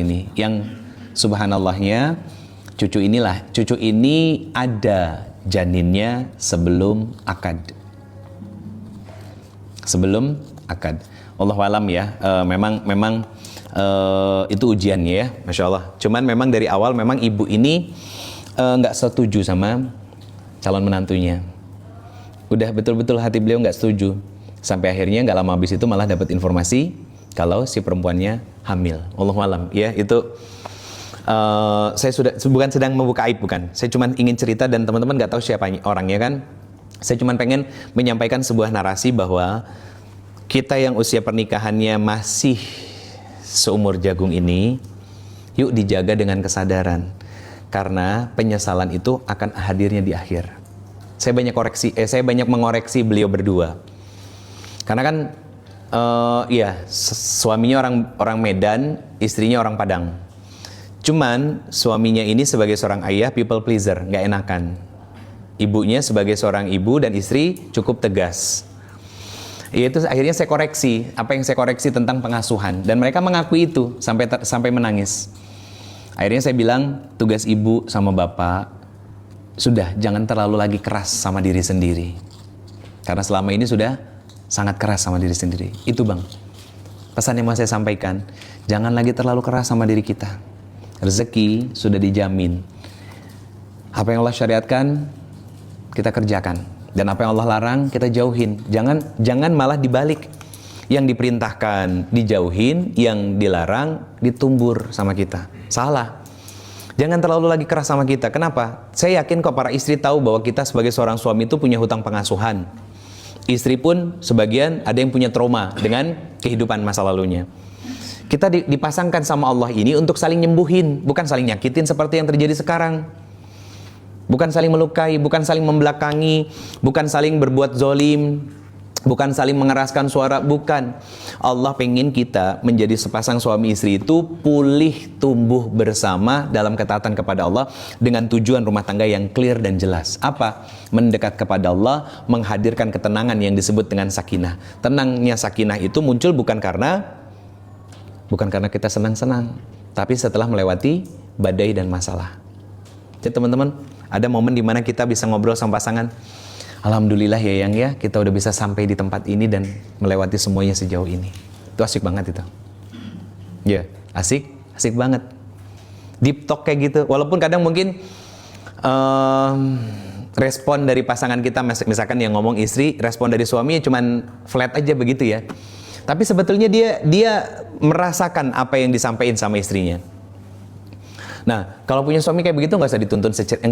ini yang subhanallahnya cucu ini ada janinnya sebelum akad. Allahu alam ya, memang itu ujiannya ya, masya Allah. Cuman memang dari awal memang ibu ini nggak setuju sama calon menantunya. Udah betul-betul hati beliau nggak setuju. Sampai akhirnya nggak lama habis itu malah dapat informasi kalau si perempuannya hamil. Allahu alam ya, itu saya sudah bukan sedang membuka aib, bukan. Saya cuma ingin cerita dan teman-teman nggak tahu siapa orangnya kan. Saya cuma pengen menyampaikan sebuah narasi bahwa kita yang usia pernikahannya masih seumur jagung ini, yuk dijaga dengan kesadaran. Karena penyesalan itu akan hadirnya di akhir. Saya banyak mengoreksi beliau berdua. Karena kan suaminya orang Medan, istrinya orang Padang. Cuman suaminya ini sebagai seorang ayah people pleaser, nggak enakan. Ibunya sebagai seorang ibu dan istri cukup tegas. Itu akhirnya saya koreksi, apa yang saya koreksi tentang pengasuhan, dan mereka mengakui itu sampai menangis. Akhirnya saya bilang, tugas ibu sama bapak sudah jangan terlalu lagi keras sama diri sendiri. Karena selama ini sudah sangat keras sama diri sendiri. Itu bang, pesan yang mau saya sampaikan, jangan lagi terlalu keras sama diri kita. Rezeki sudah dijamin. Apa yang Allah syariatkan, kita kerjakan. Dan apa yang Allah larang, kita jauhin. Jangan malah dibalik. Yang diperintahkan dijauhin, yang dilarang ditumbur sama kita. Salah. Jangan terlalu lagi keras sama kita. Kenapa? Saya yakin kok para istri tahu bahwa kita sebagai seorang suami itu punya hutang pengasuhan. Istri pun sebagian ada yang punya trauma dengan kehidupan masa lalunya. Kita dipasangkan sama Allah ini untuk saling nyembuhin, bukan saling nyakitin seperti yang terjadi sekarang. Bukan saling melukai, bukan saling membelakangi, bukan saling berbuat zolim, bukan saling mengeraskan suara, bukan. Allah pengen kita menjadi sepasang suami istri itu pulih tumbuh bersama dalam ketaatan kepada Allah dengan tujuan rumah tangga yang clear dan jelas. Apa? Mendekat kepada Allah, menghadirkan ketenangan yang disebut dengan sakinah. Tenangnya sakinah itu muncul bukan karena kita senang-senang, tapi setelah melewati badai dan masalah. Jadi teman-teman, ada momen dimana kita bisa ngobrol sama pasangan, alhamdulillah ya yang ya, kita udah bisa sampai di tempat ini dan melewati semuanya sejauh ini. Itu asik banget itu. Ya, asik banget. Deep talk kayak gitu. Walaupun kadang mungkin respon dari pasangan kita, misalkan yang ngomong istri, respon dari suami cuman flat aja begitu ya. Tapi sebetulnya dia merasakan apa yang disampaikan sama istrinya. Nah, kalau punya suami kayak begitu nggak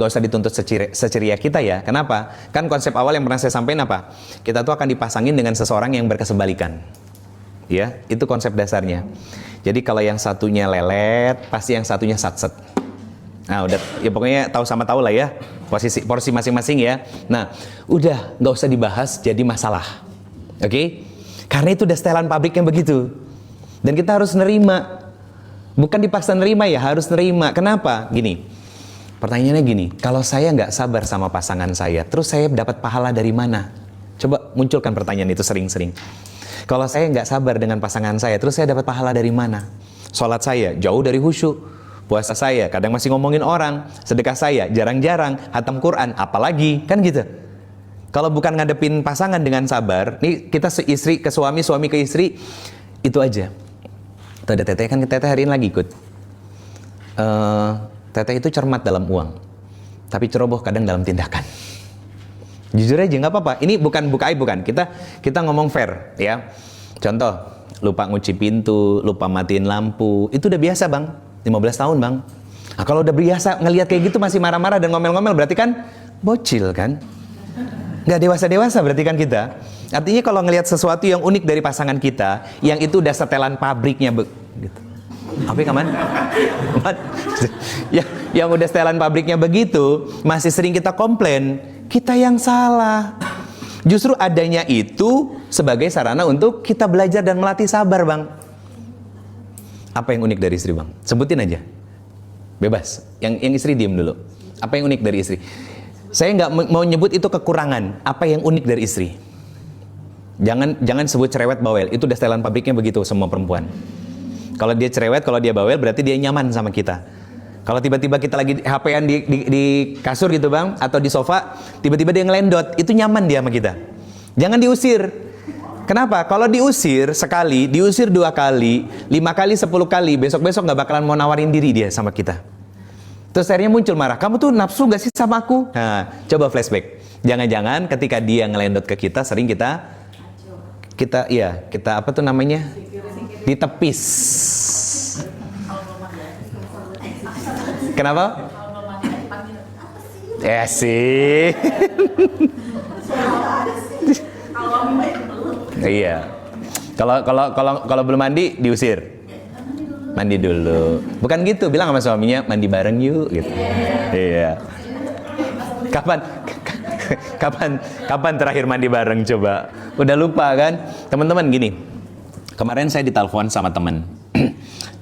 usah dituntut seceria kita ya. Kenapa? Kan konsep awal yang pernah saya sampaikan apa? Kita tuh akan dipasangin dengan seseorang yang berkesebalikan. Ya, itu konsep dasarnya. Jadi kalau yang satunya lelet, pasti yang satunya satset. Nah, udah ya pokoknya tahu sama tahu lah ya. Porsi masing-masing ya. Nah, udah nggak usah dibahas jadi masalah. Oke? Karena itu udah setelan pabriknya begitu. Dan kita harus nerima. Bukan dipaksa nerima ya, harus nerima. Kenapa? Gini, pertanyaannya gini, kalau saya nggak sabar sama pasangan saya, terus saya dapat pahala dari mana? Coba munculkan pertanyaan itu sering-sering. Kalau saya nggak sabar dengan pasangan saya, terus saya dapat pahala dari mana? Sholat saya jauh dari khusyuk, puasa saya kadang masih ngomongin orang, sedekah saya jarang-jarang, hatam Quran, apalagi, kan gitu. Kalau bukan ngadepin pasangan dengan sabar, nih kita istri ke suami, suami ke istri, itu aja. Tuh ada teteh, kan teteh hari ini lagi ikut. Teteh itu cermat dalam uang, tapi ceroboh kadang dalam tindakan. Jujur aja nggak apa-apa. Ini bukan buka aib, bukan. Kita ngomong fair ya. Contoh, lupa ngunci pintu, lupa matiin lampu, itu udah biasa bang. 15 tahun bang. Nah, kalau udah biasa ngelihat kayak gitu masih marah-marah dan ngomel-ngomel, berarti kan bocil kan? Nggak dewasa-dewasa berarti kan kita. Artinya kalau ngelihat sesuatu yang unik dari pasangan kita, yang itu udah setelan pabriknya gitu. Apa kaman? Yang udah setelan pabriknya begitu, masih sering kita komplain, kita yang salah. Justru adanya itu sebagai sarana untuk kita belajar dan melatih sabar bang. Apa yang unik dari istri bang? Sebutin aja. Bebas. Yang istri diem dulu. Apa yang unik dari istri? Saya nggak mau nyebut itu kekurangan. Apa yang unik dari istri? Jangan sebut cerewet bawel. Itu udah setelan pabriknya begitu semua perempuan. Kalau dia cerewet, kalau dia bawel, berarti dia nyaman sama kita. Kalau tiba-tiba kita lagi HP-an di kasur gitu bang, atau di sofa, tiba-tiba dia ngelendot, itu nyaman dia sama kita. Jangan diusir. Kenapa? Kalau diusir sekali, diusir 2 kali, 5 kali, 10 kali, besok-besok nggak bakalan mau nawarin diri dia sama kita. Terus akhirnya muncul marah, kamu tuh nafsu gak sih sama aku? Nah, coba flashback. Jangan-jangan ketika dia ngelendot ke kita, sering kita apa tuh namanya? Ditepis. Kenapa? Ya sih. Iya. Kalau belum mandi diusir. Mandi dulu. Bukan gitu, bilang sama suaminya mandi bareng yuk gitu. Iya. Kapan terakhir mandi bareng coba? Udah lupa kan? Teman-teman gini. Kemarin saya ditelepon sama teman.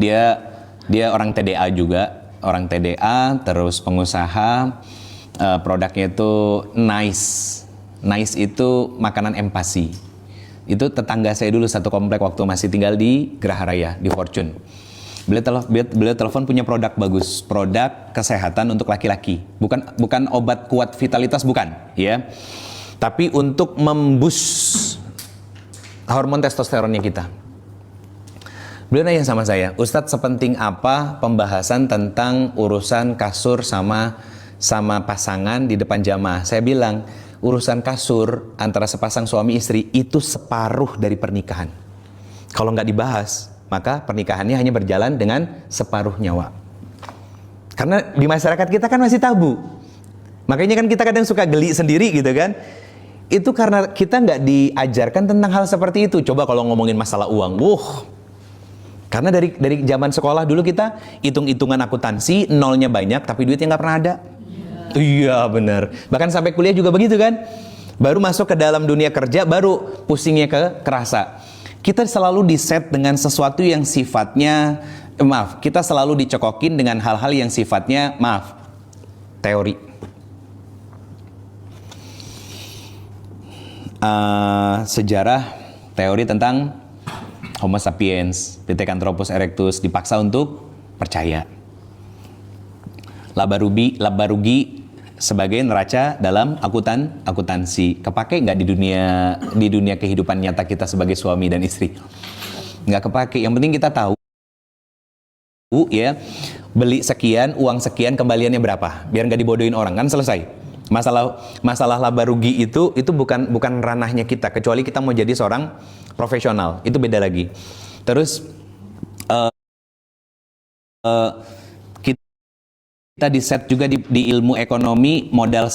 Dia orang TDA juga. Orang TDA, terus pengusaha, produknya itu Nice itu makanan empasi. Itu tetangga saya dulu satu komplek waktu masih tinggal di Geraha Raya, di Fortune. Beliau telepon punya produk bagus, produk kesehatan untuk laki-laki. Bukan obat kuat vitalitas, bukan, ya. Tapi untuk memboost hormon testosteronnya kita. Beliau nanya sama saya, Ustadz sepenting apa pembahasan tentang urusan kasur sama pasangan di depan jamaah? Saya bilang, urusan kasur antara sepasang suami istri itu separuh dari pernikahan. Kalau nggak dibahas, maka pernikahannya hanya berjalan dengan separuh nyawa. Karena di masyarakat kita kan masih tabu. Makanya kan kita kadang suka geli sendiri gitu kan. Itu karena kita nggak diajarkan tentang hal seperti itu. Coba kalau ngomongin masalah uang, karena dari zaman sekolah dulu kita hitung-hitungan akuntansi, nolnya banyak tapi duitnya nggak pernah ada. Iya benar. Bahkan sampai kuliah juga begitu kan. Baru masuk ke dalam dunia kerja, baru pusingnya kerasa. Kita selalu diset dengan sesuatu yang sifatnya, kita selalu dicokokin dengan hal-hal yang sifatnya, teori. Sejarah, teori tentang Homo sapiens, Pithecanthropus erectus, dipaksa untuk percaya. Laba rugi sebagai neraca dalam akuntansi. Kepake nggak di dunia kehidupan nyata kita sebagai suami dan istri? Nggak kepake. Yang penting kita tahu, ya, beli sekian, uang sekian, kembaliannya berapa? Biar nggak dibodohin orang, kan selesai. Masalah laba rugi itu bukan ranahnya kita, kecuali kita mau jadi seorang profesional, itu beda lagi. Terus kita di-set juga di ilmu ekonomi, modal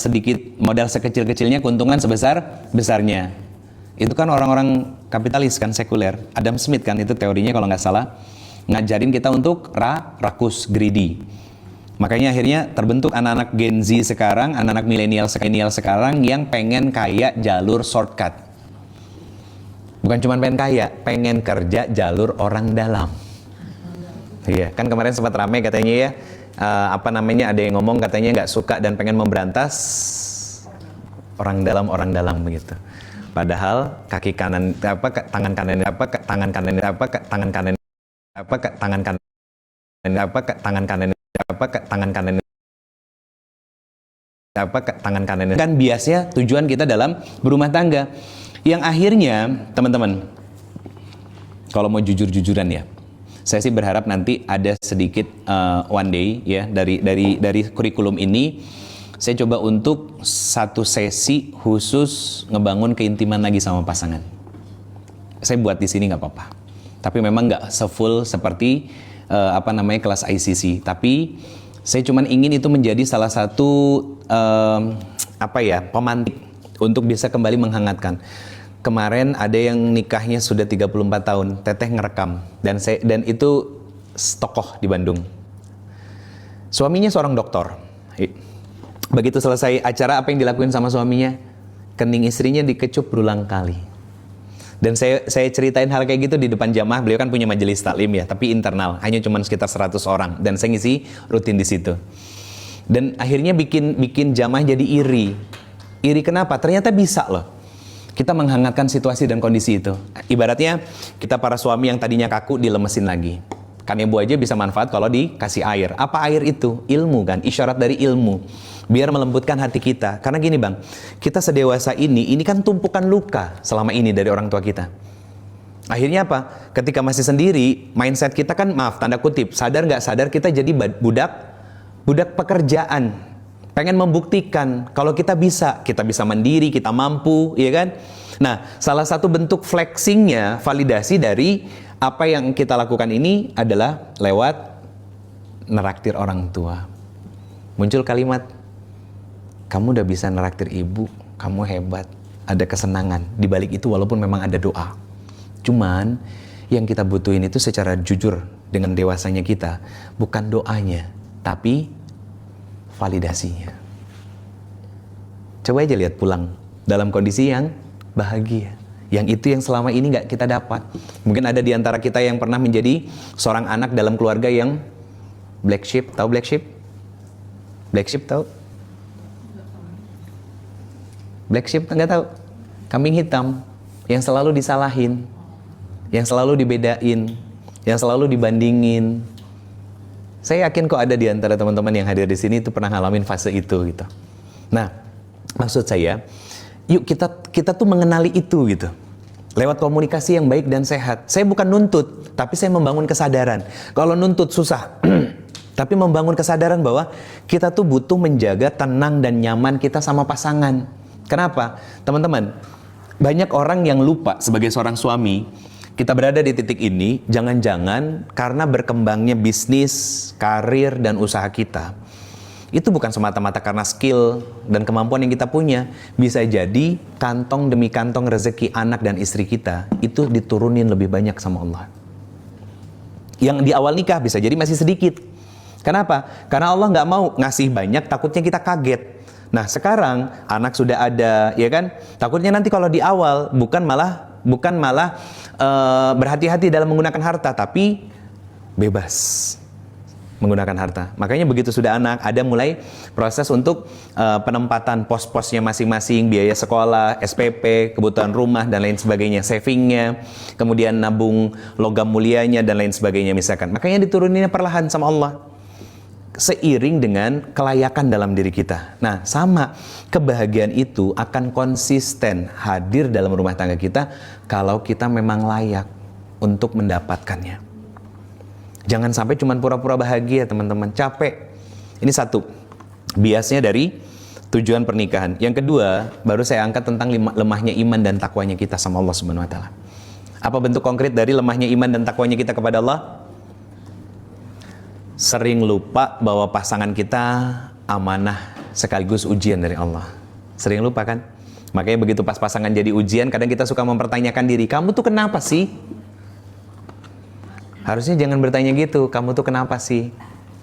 sekecil-kecilnya, keuntungan sebesar-besarnya. Itu kan orang-orang kapitalis kan, sekuler. Adam Smith kan itu teorinya kalau nggak salah, ngajarin kita untuk rakus, greedy. Makanya akhirnya terbentuk anak-anak Gen Z sekarang, anak-anak milenial sekarang yang pengen kaya jalur shortcut. Bukan cuma pengen kaya, pengen kerja jalur orang dalam. Iya, kan kemarin sempat ramai katanya ya, ada yang ngomong katanya nggak suka dan pengen memberantas orang dalam begitu. Padahal tangan kanan kan biasanya tujuan kita dalam berumah tangga. Yang akhirnya, teman-teman, kalau mau jujur-jujuran ya, saya sih berharap nanti ada sedikit one day ya dari kurikulum ini, saya coba untuk satu sesi khusus ngebangun keintiman lagi sama pasangan. Saya buat di sini nggak apa-apa, tapi memang nggak sefull seperti kelas ICC. Tapi saya cuman ingin itu menjadi salah satu pemantik untuk bisa kembali menghangatkan. Kemarin ada yang nikahnya sudah 34 tahun, teteh ngerekam dan itu tokoh di Bandung. Suaminya seorang dokter. Begitu selesai acara, apa yang dilakuin sama suaminya? Kening istrinya dikecup berulang kali. Dan saya ceritain hal kayak gitu di depan jamaah. Beliau kan punya majelis taklim ya, tapi internal, hanya cuma sekitar 100 orang dan saya ngisi rutin di situ. Dan akhirnya bikin jamaah jadi iri. Iri kenapa? Ternyata bisa loh kita menghangatkan situasi dan kondisi itu. Ibaratnya kita para suami yang tadinya kaku dilemesin lagi. Kanebo aja bisa manfaat kalau dikasih air. Apa air itu? Ilmu kan, isyarat dari ilmu. Biar melembutkan hati kita. Karena gini bang, kita sedewasa ini kan tumpukan luka selama ini dari orang tua kita. Akhirnya apa? Ketika masih sendiri, mindset kita kan, maaf, tanda kutip, sadar nggak sadar kita jadi budak pekerjaan. Pengen membuktikan kalau kita bisa mandiri, kita mampu, ya kan? Nah, salah satu bentuk flexingnya, validasi dari apa yang kita lakukan ini adalah lewat neraktir orang tua. Muncul kalimat, kamu udah bisa neraktir ibu, kamu hebat, ada kesenangan. Di balik itu walaupun memang ada doa. Cuman yang kita butuhin itu secara jujur dengan dewasanya kita, bukan doanya, tapi validasinya. Coba aja lihat pulang dalam kondisi yang bahagia. Yang itu yang selama ini nggak kita dapat. Mungkin ada di antara kita yang pernah menjadi seorang anak dalam keluarga yang black sheep. Tahu black sheep? Black sheep tahu? Black sheep nggak tahu? Kambing hitam yang selalu disalahin, yang selalu dibedain, yang selalu dibandingin. Saya yakin kok ada di antara teman-teman yang hadir di sini itu pernah ngalamin fase itu gitu. Nah, maksud saya, yuk kita tuh mengenali itu gitu. Lewat komunikasi yang baik dan sehat. Saya bukan nuntut, tapi saya membangun kesadaran. Kalau nuntut susah, tapi membangun kesadaran bahwa kita tuh butuh menjaga tenang dan nyaman kita sama pasangan. Kenapa? Teman-teman, banyak orang yang lupa sebagai seorang suami, kita berada di titik ini, jangan-jangan karena berkembangnya bisnis, karir, dan usaha kita. Itu bukan semata-mata karena skill dan kemampuan yang kita punya. Bisa jadi kantong demi kantong rezeki anak dan istri kita itu diturunin lebih banyak sama Allah. Yang di awal nikah bisa jadi masih sedikit. Kenapa? Karena Allah nggak mau ngasih banyak, takutnya kita kaget. Nah sekarang anak sudah ada, ya kan? Takutnya nanti kalau di awal bukan malah berhati-hati dalam menggunakan harta, tapi bebas menggunakan harta. Makanya begitu sudah anak, ada mulai proses untuk penempatan pos-posnya masing-masing, biaya sekolah, SPP, kebutuhan rumah, dan lain sebagainya, savingnya, kemudian nabung logam mulianya, dan lain sebagainya misalkan. Makanya dituruninnya perlahan sama Allah, seiring dengan kelayakan dalam diri kita. Nah, sama, kebahagiaan itu akan konsisten hadir dalam rumah tangga kita kalau kita memang layak untuk mendapatkannya. Jangan sampai cuma pura-pura bahagia, teman-teman. Capek. Ini satu, biasnya dari tujuan pernikahan. Yang kedua, baru saya angkat tentang lemahnya iman dan takwanya kita sama Allah Subhanahu wa taala. Apa bentuk konkret dari lemahnya iman dan takwanya kita kepada Allah? Sering lupa bahwa pasangan kita amanah sekaligus ujian dari Allah. Sering lupa kan? Makanya begitu pas pasangan jadi ujian, kadang kita suka mempertanyakan diri, kamu tuh kenapa sih? Harusnya jangan bertanya gitu, kamu tuh kenapa sih?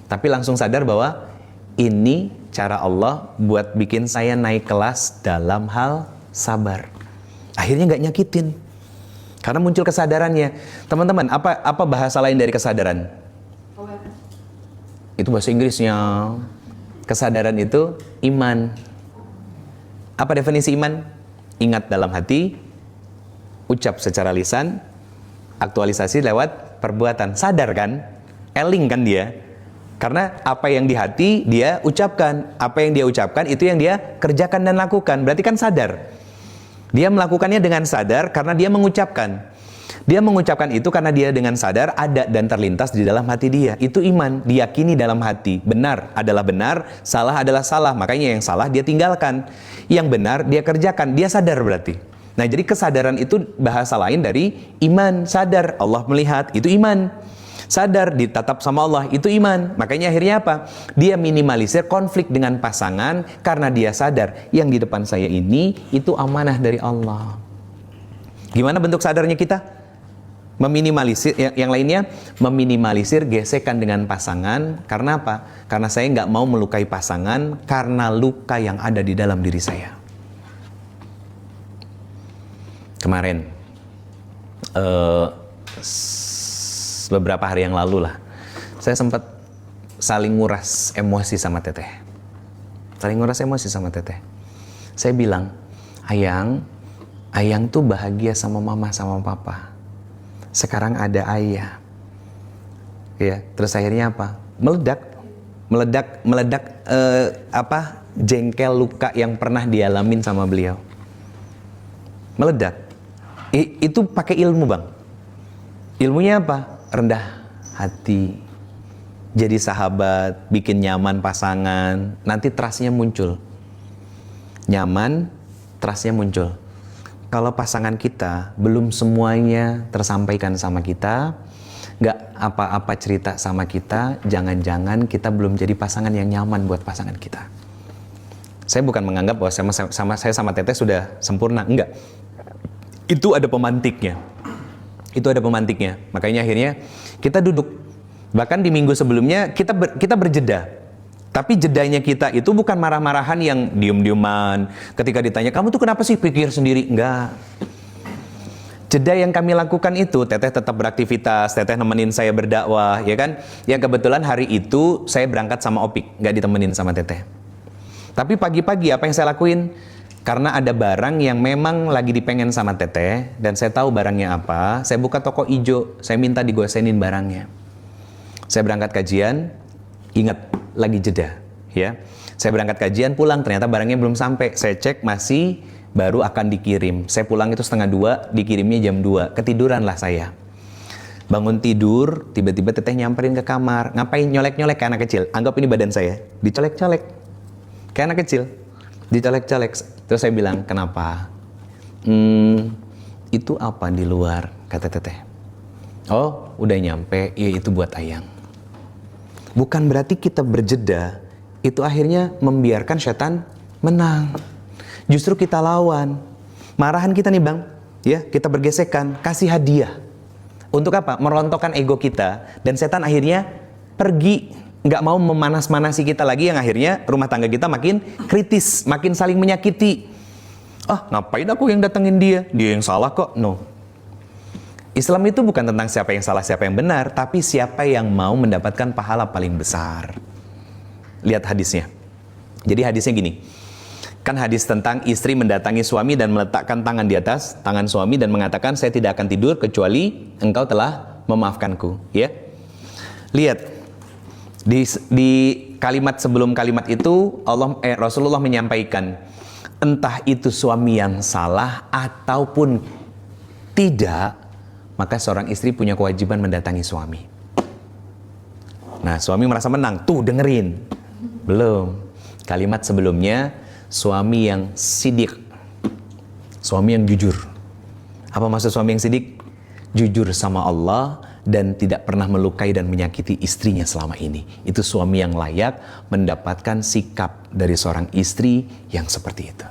Tapi langsung sadar bahwa ini cara Allah buat bikin saya naik kelas dalam hal sabar. Akhirnya nggak nyakitin. Karena muncul kesadarannya. Teman-teman, apa bahasa lain dari kesadaran? Itu bahasa Inggrisnya. Kesadaran itu iman. Apa definisi iman? Ingat dalam hati, ucap secara lisan, aktualisasi lewat perbuatan. Sadar kan? Eling kan dia? Karena apa yang di hati dia ucapkan, apa yang dia ucapkan itu yang dia kerjakan dan lakukan. Berarti kan sadar. Dia melakukannya dengan sadar karena dia mengucapkan. Dia mengucapkan itu karena dia dengan sadar ada dan terlintas di dalam hati dia. Itu iman, diyakini dalam hati. Benar adalah benar, salah adalah salah. Makanya yang salah dia tinggalkan. Yang benar dia kerjakan, dia sadar berarti. Nah, jadi kesadaran itu bahasa lain dari iman. Sadar, Allah melihat, itu iman. Sadar, ditatap sama Allah, itu iman. Makanya akhirnya apa? Dia minimalisir konflik dengan pasangan karena dia sadar yang di depan saya ini itu amanah dari Allah. Gimana bentuk sadarnya kita? Meminimalisir, yang lainnya meminimalisir gesekan dengan pasangan. Karena apa? Karena saya nggak mau melukai pasangan karena luka yang ada di dalam diri saya. Kemarin beberapa hari yang lalu lah, saya sempat saling nguras emosi sama Teteh. Saya bilang, Ayang tuh bahagia sama mama sama papa. Sekarang ada ayah. Ya, terus akhirnya apa? Meledak jengkel luka yang pernah dialamin sama beliau. Meledak. Itu pakai ilmu, Bang. Ilmunya apa? Rendah hati. Jadi sahabat, bikin nyaman pasangan, nanti trust-nya muncul. Nyaman, trust-nya muncul. Kalau pasangan kita belum semuanya tersampaikan sama kita, nggak apa-apa cerita sama kita, jangan-jangan kita belum jadi pasangan yang nyaman buat pasangan kita. Saya bukan menganggap bahwa saya sama Teteh sudah sempurna, enggak. Itu ada pemantiknya. Makanya akhirnya kita duduk. Bahkan di minggu sebelumnya kita berjeda. Tapi jedanya kita itu bukan marah-marahan yang diem-dieman. Ketika ditanya, kamu tuh kenapa sih pikir sendiri? Enggak. Jeda yang kami lakukan itu, Teteh tetap beraktivitas, Teteh nemenin saya berdakwah, ya kan? Yang kebetulan hari itu saya berangkat sama Opik, nggak ditemenin sama Teteh. Tapi pagi-pagi apa yang saya lakuin? Karena ada barang yang memang lagi dipengen sama Teteh, dan saya tahu barangnya apa, saya buka toko ijo, saya minta digosenin barangnya. Saya berangkat kajian, ingat, lagi jeda, ya. Saya berangkat kajian, pulang, ternyata barangnya belum sampai. Saya cek, masih baru akan dikirim. Saya pulang itu 1:30, dikirimnya jam 2. Ketiduranlah saya. Bangun tidur, tiba-tiba Teteh nyamperin ke kamar. Ngapain? Nyolek-nyolek kayak anak kecil. Anggap ini badan saya. Dicolek-colek. Kayak anak kecil. Dicolek-colek. Terus saya bilang, kenapa? Itu apa di luar? Kata Teteh. Oh, udah nyampe. Iya, itu buat Ayang. Bukan berarti kita berjeda, itu akhirnya membiarkan setan menang. Justru kita lawan. Marahan kita nih, Bang, ya, kita bergesekan, kasih hadiah. Untuk apa? Merontokkan ego kita, dan setan akhirnya pergi. Nggak mau memanas-manasi kita lagi, yang akhirnya rumah tangga kita makin kritis, makin saling menyakiti. Ngapain aku yang datengin dia? Dia yang salah kok. No. Islam itu bukan tentang siapa yang salah, siapa yang benar, tapi siapa yang mau mendapatkan pahala paling besar. Lihat hadisnya. Jadi hadisnya gini. Kan hadis tentang istri mendatangi suami dan meletakkan tangan di atas tangan suami dan mengatakan, saya tidak akan tidur kecuali engkau telah memaafkanku. Ya. Lihat. Di kalimat sebelum kalimat itu, Rasulullah menyampaikan, entah itu suami yang salah ataupun tidak, maka seorang istri punya kewajiban mendatangi suami. Nah, suami merasa menang. Tuh, dengerin. Belum. Kalimat sebelumnya, suami yang sidik. Suami yang jujur. Apa maksud suami yang sidik? Jujur sama Allah dan tidak pernah melukai dan menyakiti istrinya selama ini. Itu suami yang layak mendapatkan sikap dari seorang istri yang seperti itu.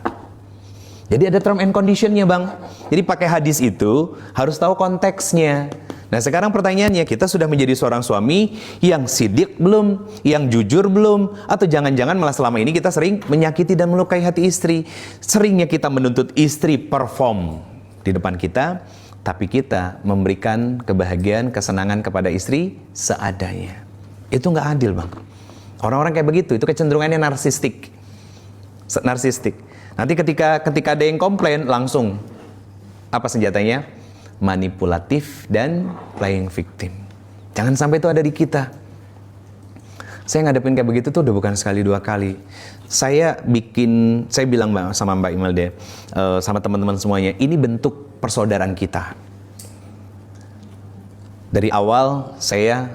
Jadi ada term and conditionnya, Bang. Jadi pakai hadis itu harus tahu konteksnya. Nah, sekarang pertanyaannya, kita sudah menjadi seorang suami yang sidik belum? Yang jujur belum? Atau jangan-jangan malah selama ini kita sering menyakiti dan melukai hati istri? Seringnya kita menuntut istri perform di depan kita, tapi kita memberikan kebahagiaan, kesenangan kepada istri seadanya. Itu nggak adil, Bang. Orang-orang kayak begitu, itu kecenderungannya narsistik. Nanti ketika ada yang komplain, langsung apa senjatanya? Manipulatif dan playing victim. Jangan sampai itu ada di kita. Saya ngadepin kayak begitu tuh udah bukan sekali dua kali. Saya bilang sama Mbak Imelda, sama teman-teman semuanya, ini bentuk persaudaraan kita. Dari awal saya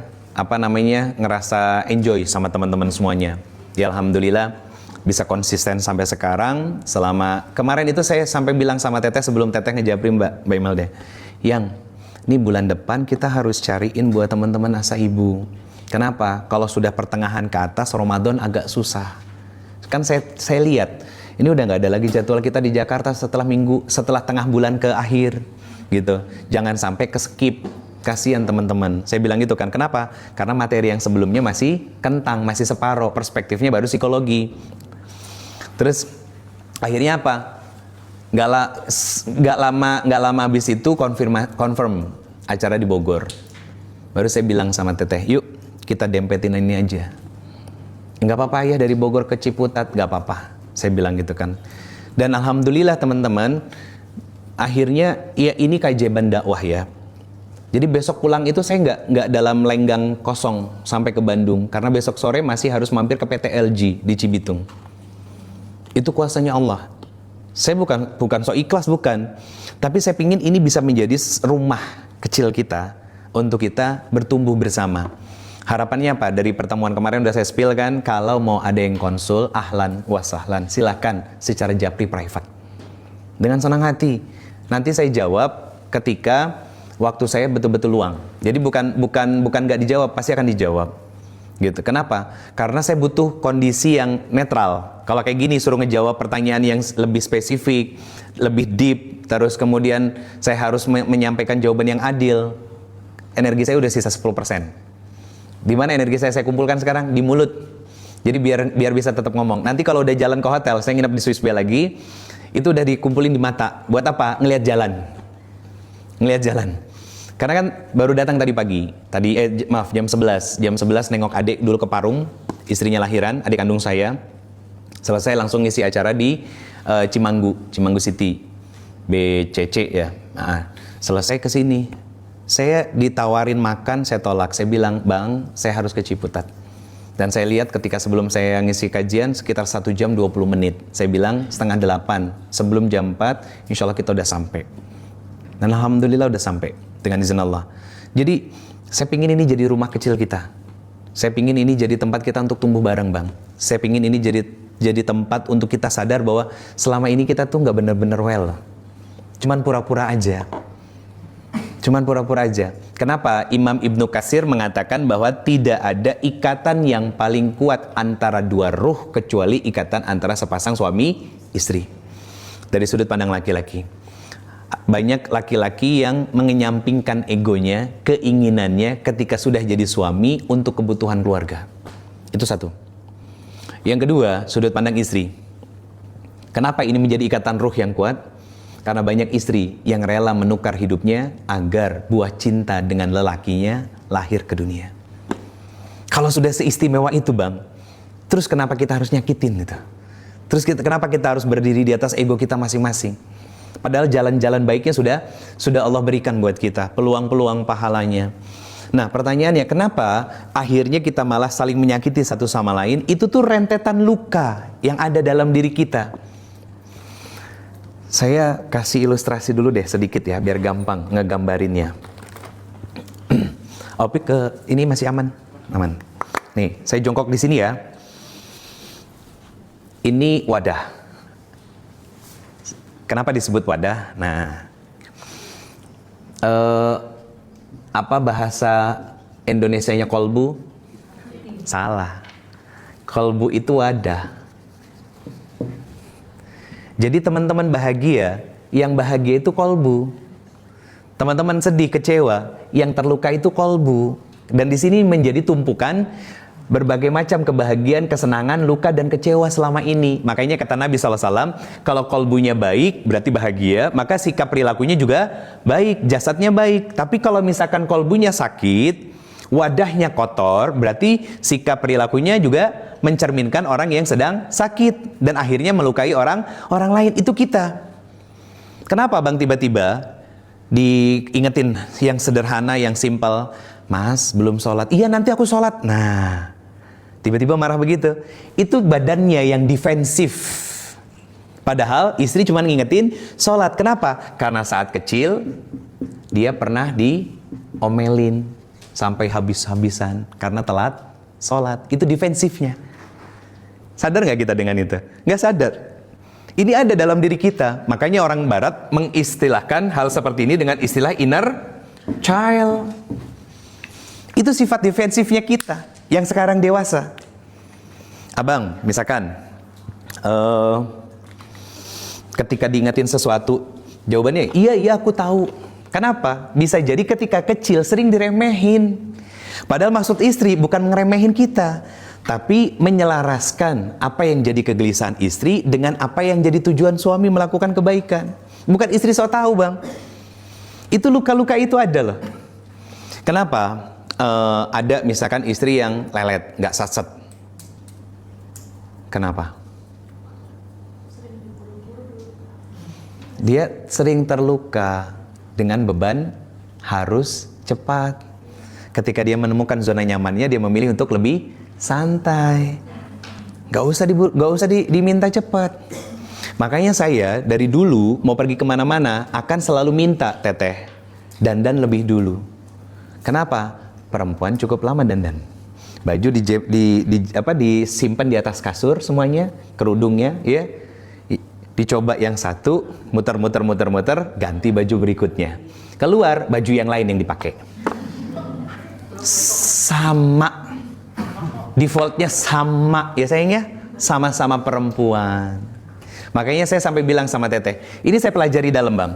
ngerasa enjoy sama teman-teman semuanya. Ya, alhamdulillah bisa konsisten sampai sekarang. Selama kemarin itu saya sampai bilang sama Teteh sebelum Teteh ngejapri Mbak Imelda, yang ini bulan depan kita harus cariin buat teman-teman asa ibu. Kenapa? Kalau sudah pertengahan ke atas Ramadan agak susah. Kan saya lihat ini udah nggak ada lagi jadwal kita di Jakarta setelah tengah bulan ke akhir gitu. Jangan sampai ke-skip. Kasihan teman-teman. Saya bilang gitu kan. Kenapa? Karena materi yang sebelumnya masih kentang, masih separoh. Perspektifnya baru psikologi. Terus akhirnya apa? Nggak lama habis itu confirm acara di Bogor. Baru saya bilang sama Teteh, yuk kita dempetin ini aja. Nggak apa-apa ya, dari Bogor ke Ciputat, nggak apa-apa. Saya bilang gitu kan. Dan alhamdulillah teman-teman, akhirnya ya ini keajaiban dakwah ya. Jadi besok pulang itu saya nggak dalam lenggang kosong sampai ke Bandung, karena besok sore masih harus mampir ke PT LG di Cibitung. Itu kuasanya Allah. Saya bukan so ikhlas, bukan. Tapi saya pingin ini bisa menjadi rumah kecil kita untuk kita bertumbuh bersama. Harapannya apa? Dari pertemuan kemarin udah saya spill kan, kalau mau ada yang konsul, ahlan wasahlan, silahkan secara japri private. Dengan senang hati. Nanti saya jawab ketika waktu saya betul-betul luang. Jadi bukan nggak dijawab, pasti akan dijawab. Gitu. Kenapa? Karena saya butuh kondisi yang netral. Kalau kayak gini suruh ngejawab pertanyaan yang lebih spesifik, lebih deep, terus kemudian saya harus menyampaikan jawaban yang adil. Energi saya udah sisa 10%. Di mana energi saya kumpulkan sekarang? Di mulut. Jadi biar bisa tetap ngomong. Nanti kalau udah jalan ke hotel, saya nginep di Swiss Bay lagi, itu udah dikumpulin di mata. Buat apa? Ngelihat jalan. Ngelihat jalan. Karena kan baru datang tadi pagi. Jam 11. Jam 11 nengok adik dulu ke Parung, istrinya lahiran, adik kandung saya. Selesai langsung ngisi acara di Cimanggu City. BCC ya. Nah, selesai ke sini. Saya ditawarin makan, saya tolak. Saya bilang, "Bang, saya harus ke Ciputat." Dan saya lihat ketika sebelum saya ngisi kajian sekitar 1 jam 20 menit. Saya bilang 7:30. Sebelum jam 4, insya Allah kita udah sampai. Dan alhamdulillah udah sampai dengan izin Allah. Jadi saya pingin ini jadi rumah kecil kita. Saya pingin ini jadi tempat kita untuk tumbuh bareng, Bang. Saya pingin ini jadi tempat untuk kita sadar bahwa selama ini kita tuh nggak bener-bener well. Cuman pura-pura aja. Kenapa? Imam Ibnu Katsir mengatakan bahwa tidak ada ikatan yang paling kuat antara dua ruh kecuali ikatan antara sepasang suami istri. Dari sudut pandang laki-laki. Banyak laki-laki yang mengenyampingkan egonya, keinginannya ketika sudah jadi suami untuk kebutuhan keluarga. Itu satu. Yang kedua, sudut pandang istri. Kenapa ini menjadi ikatan ruh yang kuat? Karena banyak istri yang rela menukar hidupnya agar buah cinta dengan lelakinya lahir ke dunia. Kalau sudah seistimewa itu, Bang, terus kenapa kita harus nyakitin gitu? Terus kenapa kita harus berdiri di atas ego kita masing-masing? Padahal jalan-jalan baiknya sudah Allah berikan buat kita, peluang-peluang pahalanya. Nah, pertanyaannya, kenapa akhirnya kita malah saling menyakiti satu sama lain? Itu tuh rentetan luka yang ada dalam diri kita. Saya kasih ilustrasi dulu deh sedikit ya, biar gampang ngegambarinnya. Opik ini masih aman? Aman. Nih, saya jongkok di sini ya. Ini wadah. Kenapa disebut wadah? Nah, apa bahasa Indonesianya kolbu? Salah. Kolbu itu wadah. Jadi teman-teman bahagia, yang bahagia itu kolbu. Teman-teman sedih, kecewa, yang terluka itu kolbu. Dan di sini menjadi tumpukan berbagai macam kebahagiaan, kesenangan, luka, dan kecewa selama ini. Makanya kata Nabi SAW, kalau kolbunya baik, berarti bahagia, maka sikap perilakunya juga baik, jasadnya baik. Tapi kalau misalkan kolbunya sakit, wadahnya kotor, berarti sikap perilakunya juga mencerminkan orang yang sedang sakit. Dan akhirnya melukai orang lain, itu kita. Kenapa, Bang, tiba-tiba diingetin yang sederhana, yang simpel? Mas, belum sholat. Iya, nanti aku sholat. Nah, tiba-tiba marah begitu. Itu badannya yang defensif. Padahal istri cuma ngingetin sholat. Kenapa? Karena saat kecil dia pernah diomelin sampai habis-habisan karena telat sholat. Itu defensifnya. Sadar nggak kita dengan itu? Nggak sadar. Ini ada dalam diri kita. Makanya orang Barat mengistilahkan hal seperti ini dengan istilah inner child. Itu sifat defensifnya kita yang sekarang dewasa. Abang, misalkan ketika diingetin sesuatu, jawabannya iya aku tahu. Kenapa? Bisa jadi ketika kecil sering diremehin. Padahal maksud istri bukan ngeremehin kita, tapi menyelaraskan apa yang jadi kegelisahan istri dengan apa yang jadi tujuan suami melakukan kebaikan. Bukan istri so tahu, Bang. Itu luka-luka itu ada loh. Kenapa? Ada misalkan istri yang lelet, nggak satset. Kenapa? Dia sering terluka dengan beban harus cepat. Ketika dia menemukan zona nyamannya, dia memilih untuk lebih santai. Gak usah diminta cepat. Makanya saya dari dulu mau pergi kemana-mana akan selalu minta teteh dandan lebih dulu. Kenapa? Perempuan cukup lama dandan. Baju disimpan di atas kasur semuanya, kerudungnya, ya. Dicoba yang satu, muter, ganti baju berikutnya. Keluar baju yang lain yang dipakai. Sama, defaultnya sama, ya sayangnya, sama-sama perempuan. Makanya saya sampai bilang sama teteh, ini saya pelajari dalam bang.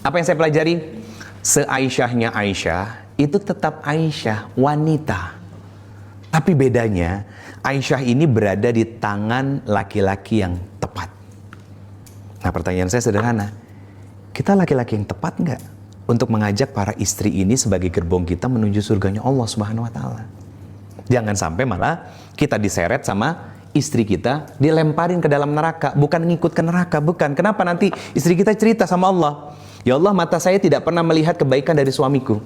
Apa yang saya pelajari? Se-Aisyahnya Aisyah itu tetap Aisyah, wanita. Tapi bedanya, Aisyah ini berada di tangan laki-laki yang tepat. Nah pertanyaan saya sederhana, kita laki-laki yang tepat nggak untuk mengajak para istri ini sebagai gerbong kita menuju surganya Allah Subhanahu Wa Taala? Jangan sampai malah kita diseret sama istri kita, dilemparin ke dalam neraka, bukan ngikut ke neraka, bukan. Kenapa nanti istri kita cerita sama Allah, ya Allah, mata saya tidak pernah melihat kebaikan dari suamiku.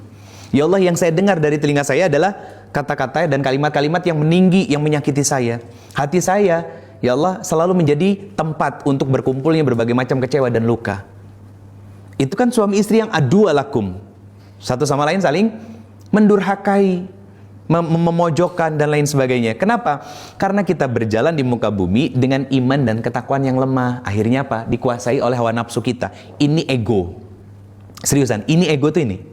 Ya Allah, yang saya dengar dari telinga saya adalah kata-kata dan kalimat-kalimat yang meninggi, yang menyakiti saya. Hati saya, ya Allah, selalu menjadi tempat untuk berkumpulnya berbagai macam kecewa dan luka. Itu kan suami istri yang adu alakum. Satu sama lain saling mendurhakai, memojokkan dan lain sebagainya. Kenapa? Karena kita berjalan di muka bumi dengan iman dan ketakwaan yang lemah. Akhirnya apa? Dikuasai oleh hawa nafsu kita. Ini ego. Seriusan, ini ego tuh ini.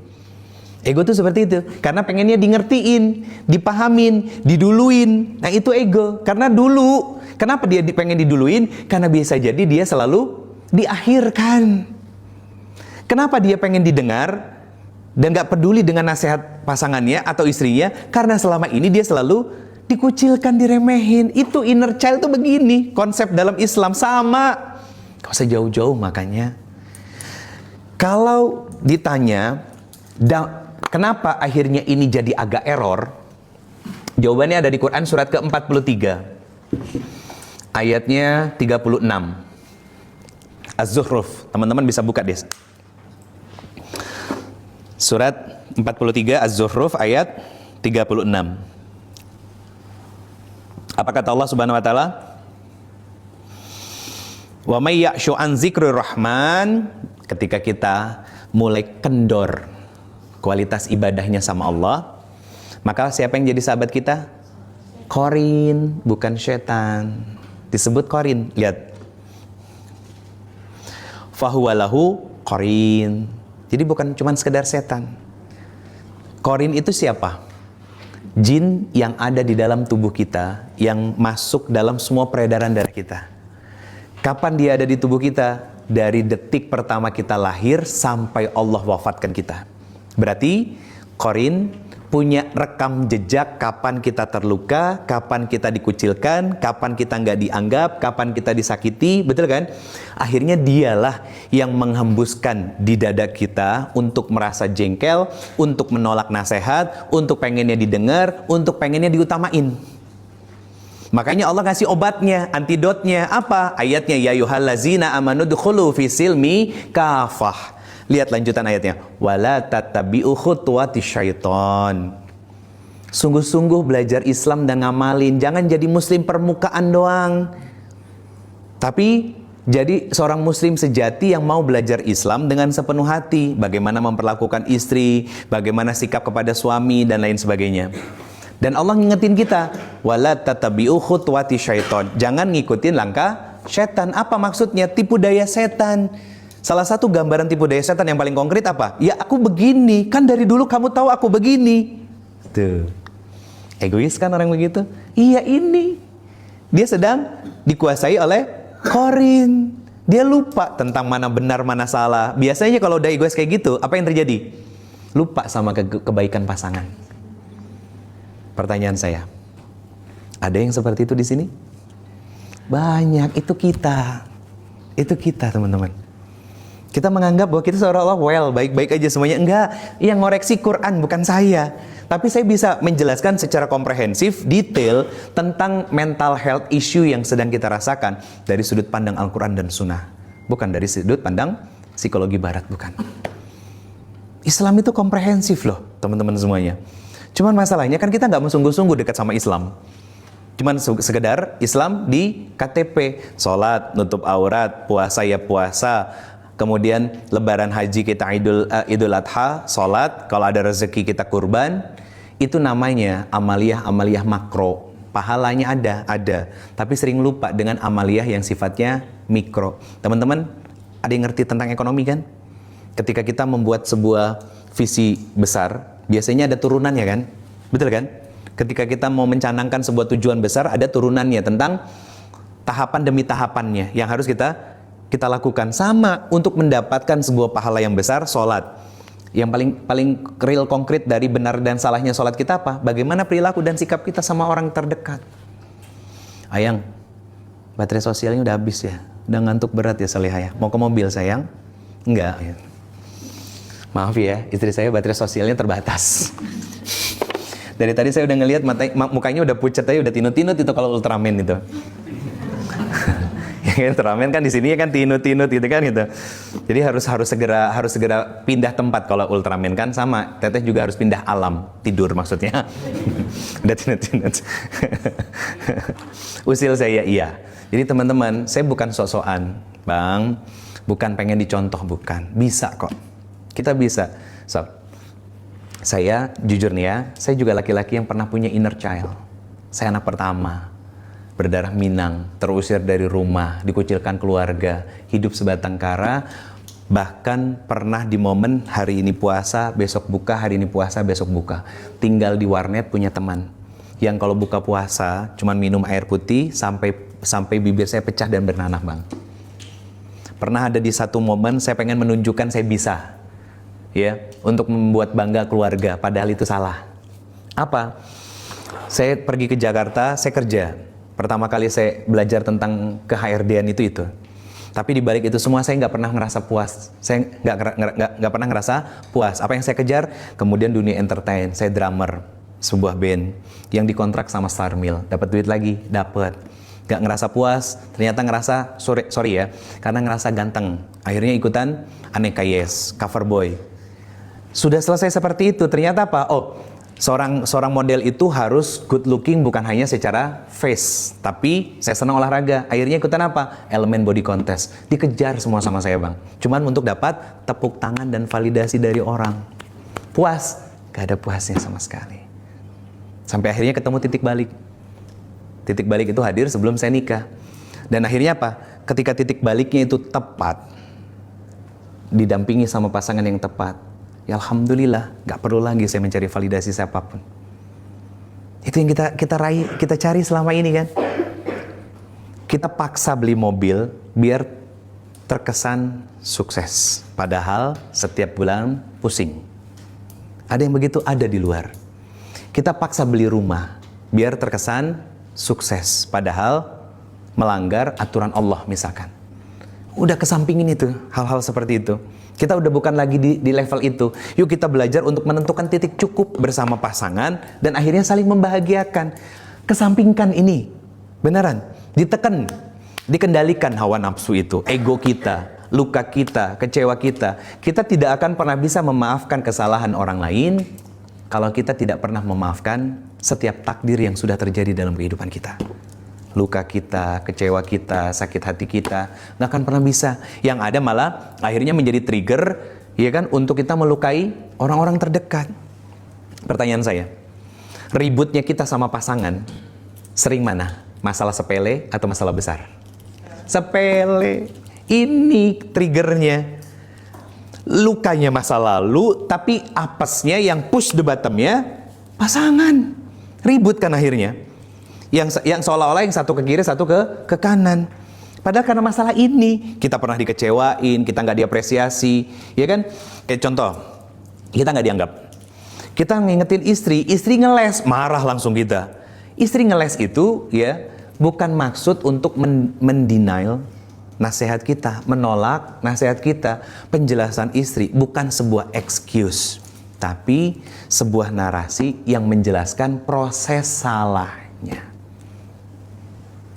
Ego tuh seperti itu. Karena pengennya di ngertiin, dipahamin, diduluin. Nah itu ego. Karena dulu. Kenapa dia pengen diduluin? Karena biasa jadi dia selalu diakhirkan. Kenapa dia pengen didengar dan gak peduli dengan nasihat pasangannya atau istrinya? Karena selama ini dia selalu dikucilkan, diremehin. Itu inner child tuh begini. Konsep dalam Islam sama. Gak usah jauh-jauh makanya. Kalau ditanya, kenapa akhirnya ini jadi agak error? Jawabannya ada di Quran surat ke-43. Ayatnya 36. Az-Zukhruf. Teman-teman bisa buka deh. Surat 43 Az-Zukhruf ayat 36. Apa kata Allah Subhanahu wa taala? Wa may ya'shu an dzikrir rahman, ketika kita mulai kendor kualitas ibadahnya sama Allah, maka siapa yang jadi sahabat kita? Qarin, bukan setan. Disebut qarin, lihat. Fahuwa lahu qarin. Jadi bukan cuma sekedar setan. Qarin itu siapa? Jin yang ada di dalam tubuh kita, yang masuk dalam semua peredaran darah kita. Kapan dia ada di tubuh kita? Dari detik pertama kita lahir sampai Allah wafatkan kita. Berarti Qarin punya rekam jejak kapan kita terluka, kapan kita dikucilkan, kapan kita nggak dianggap, kapan kita disakiti, betul kan? Akhirnya dialah yang menghembuskan di dada kita untuk merasa jengkel, untuk menolak nasihat, untuk pengennya didengar, untuk pengennya diutamain. Makanya Allah kasih obatnya, antidotnya apa? Ayatnya, ya ayyuhallazina amanu dkhulu fi silmi kafah. Lihat lanjutan ayatnya. Wala tattabi'u khutuwatis syaiton. Sungguh-sungguh belajar Islam dan ngamalin. Jangan jadi muslim permukaan doang. Tapi jadi seorang muslim sejati yang mau belajar Islam dengan sepenuh hati. Bagaimana memperlakukan istri, bagaimana sikap kepada suami dan lain sebagainya. Dan Allah ngingetin kita, wala tattabi'u khutuwatis syaiton. Jangan ngikutin langkah setan. Apa maksudnya? Tipu daya setan. Salah satu gambaran tipu daya setan yang paling konkret apa? Ya aku begini, kan dari dulu kamu tahu aku begini. Tuh. Egois kan orang begitu? Iya ini. Dia sedang dikuasai oleh Qarin. Dia lupa tentang mana benar, mana salah. Biasanya kalau udah egois kayak gitu, apa yang terjadi? Lupa sama kebaikan pasangan. Pertanyaan saya, ada yang seperti itu di sini? Banyak, itu kita. Itu kita teman-teman. Kita menganggap bahwa kita seolah-olah baik-baik aja semuanya. Enggak, yang ngoreksi Quran bukan saya. Tapi saya bisa menjelaskan secara komprehensif, detail tentang mental health issue yang sedang kita rasakan dari sudut pandang Al-Quran dan Sunnah. Bukan dari sudut pandang psikologi barat, bukan. Islam itu komprehensif loh, teman-teman semuanya. Cuman masalahnya kan kita nggak sungguh-sungguh dekat sama Islam. Cuman sekedar Islam di KTP, sholat, nutup aurat, puasa ya puasa, kemudian lebaran haji kita Idul Adha, sholat, kalau ada rezeki kita kurban. Itu namanya amaliyah makro. Pahalanya ada, tapi sering lupa dengan amaliyah yang sifatnya mikro. Teman-teman, ada yang ngerti tentang ekonomi kan? Ketika kita membuat sebuah visi besar, biasanya ada turunannya kan? Betul kan? Ketika kita mau mencanangkan sebuah tujuan besar, ada turunannya tentang tahapan demi tahapannya yang harus kita lakukan. Sama untuk mendapatkan sebuah pahala yang besar, sholat. Yang paling real konkret dari benar dan salahnya sholat kita apa? Bagaimana perilaku dan sikap kita sama orang terdekat. Ayang, baterai sosialnya udah habis ya. Udah ngantuk berat ya Salihah ya. Mau ke mobil sayang? Enggak. Maaf ya, istri saya baterai sosialnya terbatas. Dari tadi saya udah ngelihat mukanya udah pucat aja, udah tinut-tinut itu kalau Ultraman itu. Ya kan, Ultraman kan di sini kan tinut-tinut gitu kan gitu. Jadi harus segera pindah tempat kalau Ultraman kan. Sama, Teteh juga harus pindah alam, tidur maksudnya. Udah tinut-tinut. Usil saya iya. Jadi teman-teman, saya bukan sok-sokan, Bang. Bukan pengen dicontoh, bukan. Bisa kok. Kita bisa. Saya jujur nih ya, saya juga laki-laki yang pernah punya inner child. Saya anak pertama, berdarah Minang, terusir dari rumah, dikucilkan keluarga, hidup sebatang kara, bahkan pernah di momen hari ini puasa, besok buka, hari ini puasa, besok buka. Tinggal di warnet punya teman, yang kalau buka puasa, cuman minum air putih, sampai bibir saya pecah dan bernanah, Bang. Pernah ada di satu momen, saya pengen menunjukkan saya bisa. Ya, untuk membuat bangga keluarga, padahal itu salah. Apa? Saya pergi ke Jakarta, saya kerja. Pertama kali saya belajar tentang ke-HRD-an itu. Tapi di balik itu semua saya nggak pernah ngerasa puas. Saya nggak pernah ngerasa puas. Apa yang saya kejar? Kemudian dunia entertain. Saya drummer sebuah band yang dikontrak sama Star Mill. Dapat duit lagi, dapat. Nggak ngerasa puas, ternyata ngerasa sorry ya, karena ngerasa ganteng. Akhirnya ikutan Aneka Yes, cover boy. Sudah selesai seperti itu, ternyata apa? Oh, seorang model itu harus good looking bukan hanya secara face, tapi saya senang olahraga. Akhirnya ikutan apa? Elemen body contest. Dikejar semua sama saya, Bang. Cuman untuk dapat tepuk tangan dan validasi dari orang. Puas? Gak ada puasnya sama sekali. Sampai akhirnya ketemu titik balik. Titik balik itu hadir sebelum saya nikah. Dan akhirnya apa? Ketika titik baliknya itu tepat, didampingi sama pasangan yang tepat, ya alhamdulillah, gak perlu lagi saya mencari validasi siapapun. Itu yang kita raih, kita cari selama ini kan. Kita paksa beli mobil biar terkesan sukses, padahal setiap bulan pusing. Ada yang begitu, ada di luar. Kita paksa beli rumah biar terkesan sukses, padahal melanggar aturan Allah misalkan. Udah kesampingin itu, hal-hal seperti itu. Kita udah bukan lagi di level itu. Yuk kita belajar untuk menentukan titik cukup bersama pasangan dan akhirnya saling membahagiakan. Kesampingkan ini, beneran, ditekan, dikendalikan hawa nafsu itu, ego kita, luka kita, kecewa kita. Kita tidak akan pernah bisa memaafkan kesalahan orang lain kalau kita tidak pernah memaafkan setiap takdir yang sudah terjadi dalam kehidupan kita. Luka kita, kecewa kita, sakit hati kita, nggak akan pernah bisa. Yang ada malah akhirnya menjadi trigger, ya kan, untuk kita melukai orang-orang terdekat. Pertanyaan saya, ributnya kita sama pasangan, sering mana? Masalah sepele atau masalah besar? Sepele. Ini triggernya. Lukanya masa lalu, tapi apesnya yang push the bottomnya pasangan. Ribut kan akhirnya. Yang seolah-olah yang satu ke kiri, satu ke kanan. Padahal karena masalah ini, kita pernah dikecewain, kita nggak diapresiasi, ya kan? Kayak contoh, kita nggak dianggap. Kita ngingetin istri ngeles, marah langsung kita. Istri ngeles itu, ya, bukan maksud untuk mendenial nasihat kita, menolak nasihat kita. Penjelasan istri bukan sebuah excuse, tapi sebuah narasi yang menjelaskan proses salahnya.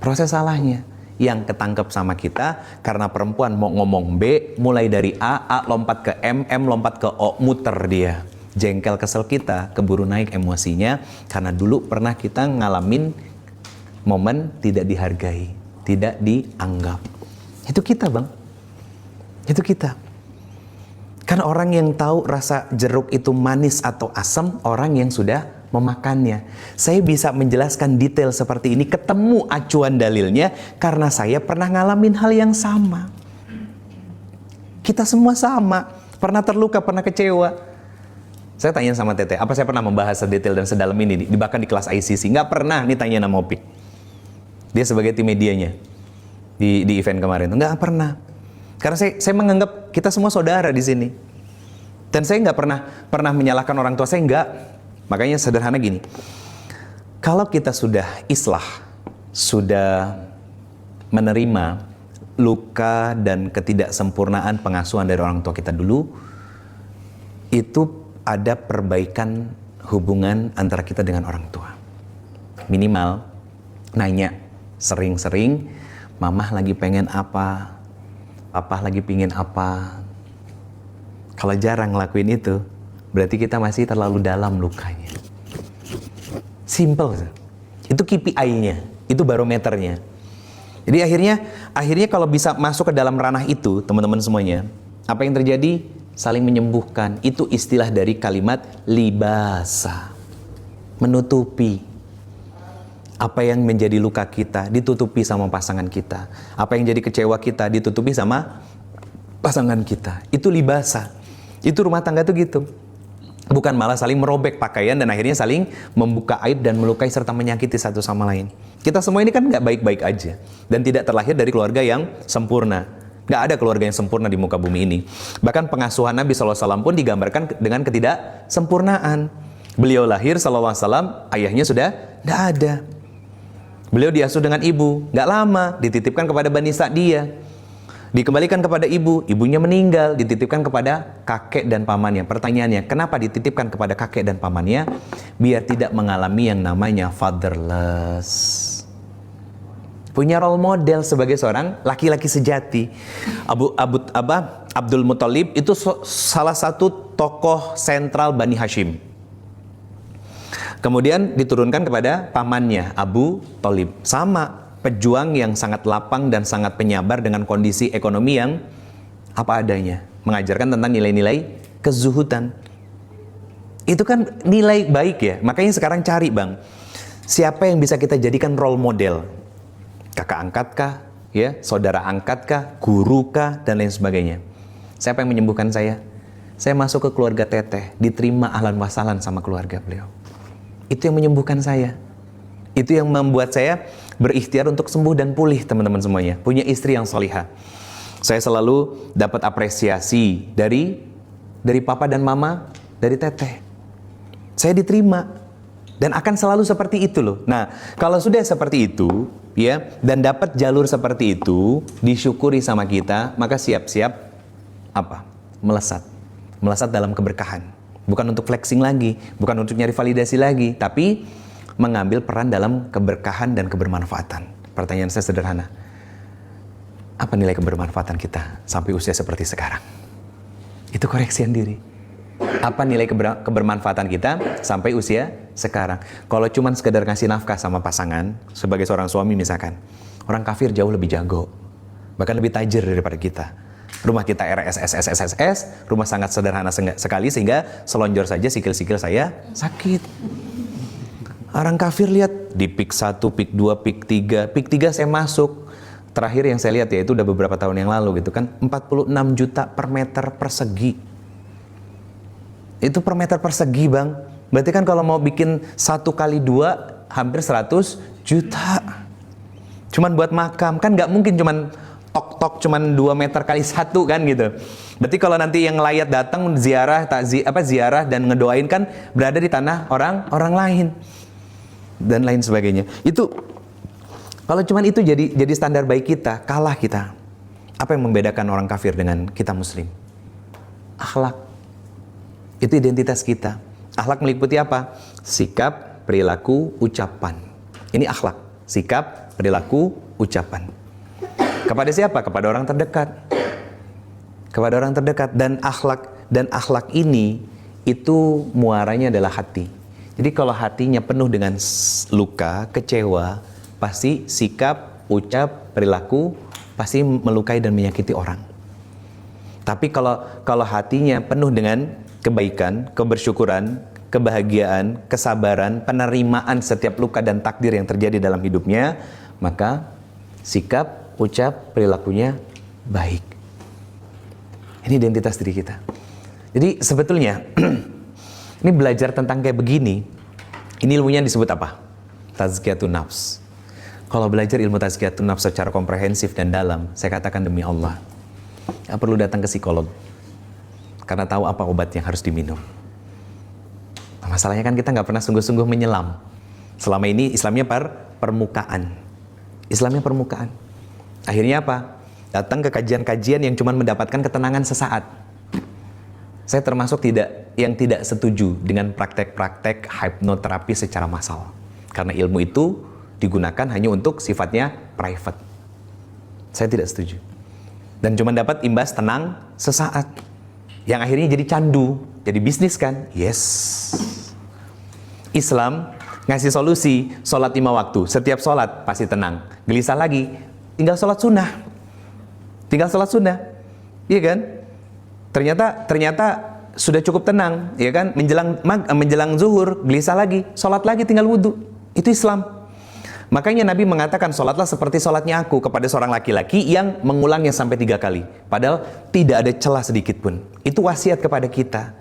Proses salahnya. yang ketangkep sama kita karena perempuan mau ngomong B, mulai dari A lompat ke M lompat ke O, muter dia. Jengkel kesel kita, keburu naik emosinya karena dulu pernah kita ngalamin momen tidak dihargai, tidak dianggap. Itu kita, Bang. Itu kita. Karena orang yang tahu rasa jeruk itu manis atau asam, orang yang sudah memakannya. Saya bisa menjelaskan detail seperti ini, ketemu acuan dalilnya karena saya pernah ngalamin hal yang sama. Kita semua sama, pernah terluka, pernah kecewa. Saya tanya sama Teteh, apa saya pernah membahas sedetail dan sedalam ini bahkan di kelas ICC? Nggak pernah, nih tanya sama Opik. Dia sebagai tim medianya di event kemarin, nggak pernah. Karena saya menganggap kita semua saudara di sini. Dan saya nggak pernah menyalahkan orang tua saya, nggak. Makanya sederhana gini, kalau kita sudah islah, sudah menerima luka dan ketidaksempurnaan pengasuhan dari orang tua kita dulu, itu ada perbaikan hubungan antara kita dengan orang tua. Minimal nanya sering-sering, mamah lagi pengen apa, papa lagi pingin apa. Kalau jarang ngelakuin itu, berarti kita masih terlalu dalam lukanya. Simple. Itu KPI-nya, itu barometernya. Jadi akhirnya kalau bisa masuk ke dalam ranah itu, teman-teman semuanya, apa yang terjadi? Saling menyembuhkan. Itu istilah dari kalimat libasa. Menutupi. Apa yang menjadi luka kita ditutupi sama pasangan kita. Apa yang jadi kecewa kita ditutupi sama pasangan kita. Itu libasa. Itu rumah tangga tuh gitu. Bukan malah saling merobek pakaian dan akhirnya saling membuka aib dan melukai serta menyakiti satu sama lain. Kita semua ini kan nggak baik-baik aja. Dan tidak terlahir dari keluarga yang sempurna. Nggak ada keluarga yang sempurna di muka bumi ini. Bahkan pengasuhan Nabi SAW pun digambarkan dengan ketidaksempurnaan. Beliau lahir SAW, ayahnya sudah nggak ada. Beliau diasuh dengan ibu, nggak lama, dititipkan kepada Bani Sa'diyah. Dikembalikan kepada ibu, ibunya meninggal, dititipkan kepada kakek dan pamannya. Pertanyaannya, kenapa dititipkan kepada kakek dan pamannya? Biar tidak mengalami yang namanya fatherless. Punya role model sebagai seorang laki-laki sejati. Abdul Muthalib itu salah satu tokoh sentral Bani Hashim. Kemudian diturunkan kepada pamannya, Abu Thalib. Sama, pejuang yang sangat lapang dan sangat penyabar dengan kondisi ekonomi yang apa adanya. Mengajarkan tentang nilai-nilai kezuhudan. Itu kan nilai baik ya. Makanya sekarang cari, Bang, siapa yang bisa kita jadikan role model? Kakak angkat kah, ya, saudara angkat kah, guru kah, dan lain sebagainya. Siapa yang menyembuhkan saya? Saya masuk ke keluarga Teteh, diterima ahlan wa sahlan sama keluarga beliau. Itu yang menyembuhkan saya. Itu yang membuat saya berikhtiar untuk sembuh dan pulih, teman-teman semuanya. Punya istri yang solihah. Saya selalu dapat apresiasi dari papa dan mama, dari Teteh. Saya diterima. Dan akan selalu seperti itu loh. Nah, kalau sudah seperti itu, ya, dan dapat jalur seperti itu, disyukuri sama kita, maka siap-siap apa? Melesat. Melesat dalam keberkahan. Bukan untuk flexing lagi, bukan untuk nyari validasi lagi, tapi mengambil peran dalam keberkahan dan kebermanfaatan. Pertanyaan saya sederhana. Apa nilai kebermanfaatan kita sampai usia seperti sekarang? Itu koreksian diri. Apa nilai kebermanfaatan kita sampai usia sekarang? Kalau cuma sekedar ngasih nafkah sama pasangan, sebagai seorang suami misalkan, orang kafir jauh lebih jago, bahkan lebih tajir daripada kita. Rumah kita RSSSSSS, rumah sangat sederhana sekali sehingga selonjor saja sikil-sikil saya sakit. Orang kafir lihat di pik 1, pik 2, pik 3, pik 3 saya masuk. Terakhir yang saya lihat ya itu udah beberapa tahun yang lalu gitu kan, 46 juta per meter persegi. Itu per meter persegi, Bang. Berarti kan kalau mau bikin 1 kali 2 hampir 100 juta. Cuman buat makam, kan nggak mungkin cuman tok-tok cuman 2 meter kali 1 kan gitu. Berarti kalau nanti yang layat datang ziarah, ziarah dan ngedoain kan berada di tanah orang lain dan lain sebagainya. Itu kalau cuman itu jadi standar baik kita, kalah kita. Apa yang membedakan orang kafir dengan kita muslim? Akhlak. Itu identitas kita. Akhlak meliputi apa? Sikap, perilaku, ucapan. Ini akhlak. Sikap, perilaku, ucapan. Kepada siapa? Kepada orang terdekat. Kepada orang terdekat. Dan akhlak ini itu muaranya adalah hati. Jadi kalau hatinya penuh dengan luka, kecewa, pasti sikap, ucap, perilaku pasti melukai dan menyakiti orang. Tapi kalau hatinya penuh dengan kebaikan, kebersyukuran, kebahagiaan, kesabaran, penerimaan setiap luka dan takdir yang terjadi dalam hidupnya, maka sikap, ucap, perilakunya baik. Ini identitas diri kita. Jadi sebetulnya ini belajar tentang kayak begini, ini ilmunya disebut apa? Tazkiyatun nafs. Kalau belajar ilmu tazkiyatun nafs secara komprehensif dan dalam, saya katakan demi Allah, nggak perlu datang ke psikolog, karena tahu apa obat yang harus diminum. Nah, masalahnya kan kita nggak pernah sungguh-sungguh menyelam. Selama ini Islamnya permukaan. Islamnya permukaan. Akhirnya apa? Datang ke kajian-kajian yang cuma mendapatkan ketenangan sesaat. Saya termasuk yang tidak setuju dengan praktek-praktek hipnoterapi secara massal. Karena ilmu itu digunakan hanya untuk sifatnya private. Saya tidak setuju. Dan cuma dapat imbas tenang sesaat. Yang akhirnya jadi candu, jadi bisnis kan? Yes. Islam ngasih solusi, sholat 5 waktu. Setiap sholat pasti tenang. Gelisah lagi, tinggal sholat sunnah. Tinggal sholat sunnah. Iya kan? Ternyata sudah cukup tenang, ya kan? Menjelang zuhur, gelisah lagi, sholat lagi, tinggal wudhu. Itu Islam. Makanya Nabi mengatakan, sholatlah seperti sholatnya aku, kepada seorang laki-laki yang mengulangnya sampai 3 kali. Padahal tidak ada celah sedikit pun. Itu wasiat kepada kita.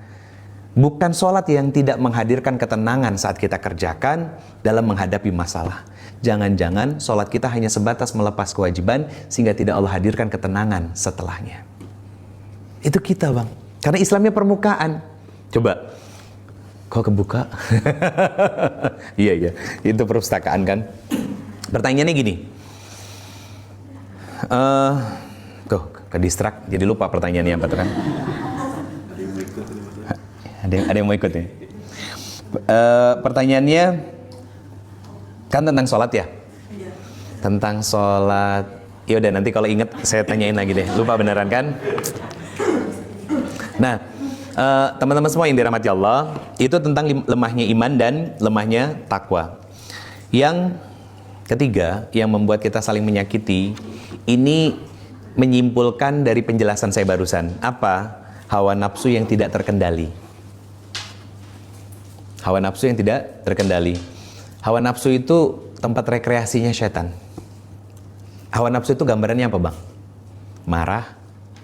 Bukan sholat yang tidak menghadirkan ketenangan saat kita kerjakan dalam menghadapi masalah. Jangan-jangan sholat kita hanya sebatas melepas kewajiban sehingga tidak Allah hadirkan ketenangan setelahnya. Itu kita, Bang. Karena Islamnya permukaan. Coba, kok kebuka? Iya, itu perpustakaan kan. Pertanyaannya gini. Tuh, ke distrak, jadi lupa pertanyaannya apa tuh kan. Ada yang mau ikut ya? Pertanyaannya kan tentang sholat ya? Tentang sholat. Ya udah, nanti kalau inget saya tanyain lagi deh. Lupa beneran kan? Nah, teman-teman semua yang dirahmati Allah, itu tentang lemahnya iman dan lemahnya takwa. Yang ketiga, yang membuat kita saling menyakiti, ini menyimpulkan dari penjelasan saya barusan. Apa? Hawa nafsu yang tidak terkendali. Hawa nafsu yang tidak terkendali. Hawa nafsu itu tempat rekreasinya setan. Hawa nafsu itu gambarannya apa, Bang? Marah,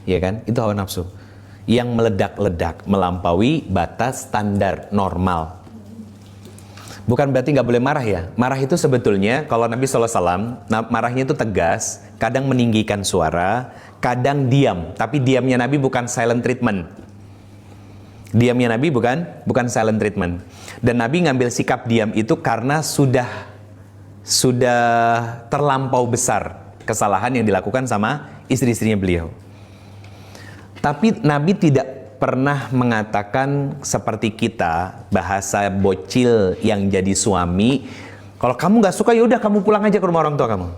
ya kan? Itu hawa nafsu. Yang meledak-ledak, melampaui batas standar normal. Bukan berarti nggak boleh marah ya. Marah itu sebetulnya, kalau Nabi SAW, marahnya itu tegas, kadang meninggikan suara, kadang diam. Tapi diamnya Nabi bukan silent treatment. Diamnya Nabi bukan silent treatment. Dan Nabi ngambil sikap diam itu karena sudah terlampau besar kesalahan yang dilakukan sama istri-istrinya beliau. Tapi Nabi tidak pernah mengatakan seperti kita, bahasa bocil yang jadi suami, kalau kamu nggak suka ya udah kamu pulang aja ke rumah orang tua kamu.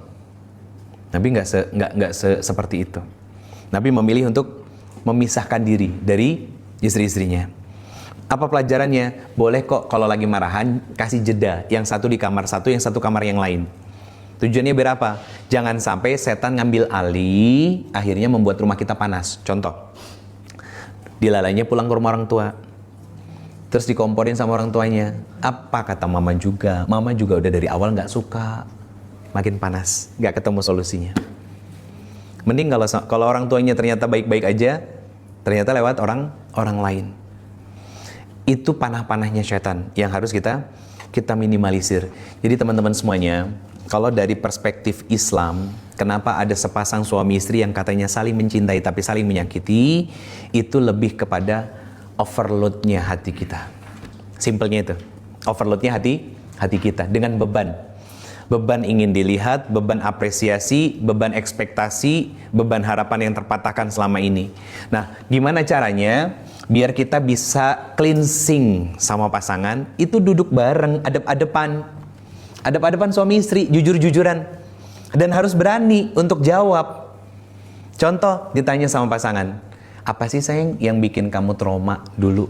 Nabi nggak seperti itu. Nabi memilih untuk memisahkan diri dari istri-istrinya. Apa pelajarannya? Boleh kok kalau lagi marahan kasih jeda, yang satu di kamar satu, yang satu kamar yang lain. Tujuannya biar apa? Jangan sampai setan ngambil alih, akhirnya membuat rumah kita panas. Contoh, dilalainya pulang ke rumah orang tua, terus dikomporin sama orang tuanya. Apa kata mama juga? Mama juga udah dari awal nggak suka. Makin panas, nggak ketemu solusinya. Mending kalau orang tuanya ternyata baik-baik aja, ternyata lewat orang lain. Itu panah-panahnya setan yang harus kita minimalisir. Jadi teman-teman semuanya, kalau dari perspektif Islam, kenapa ada sepasang suami istri yang katanya saling mencintai tapi saling menyakiti, itu lebih kepada overloadnya hati kita. Simpelnya itu, overloadnya hati kita dengan beban. Beban ingin dilihat, beban apresiasi, beban ekspektasi, beban harapan yang terpatahkan selama ini. Nah, gimana caranya biar kita bisa cleansing sama pasangan? Itu duduk bareng, adep-adepan suami istri, jujur-jujuran, dan harus berani untuk jawab. Contoh, ditanya sama pasangan, apa sih sayang yang bikin kamu trauma dulu?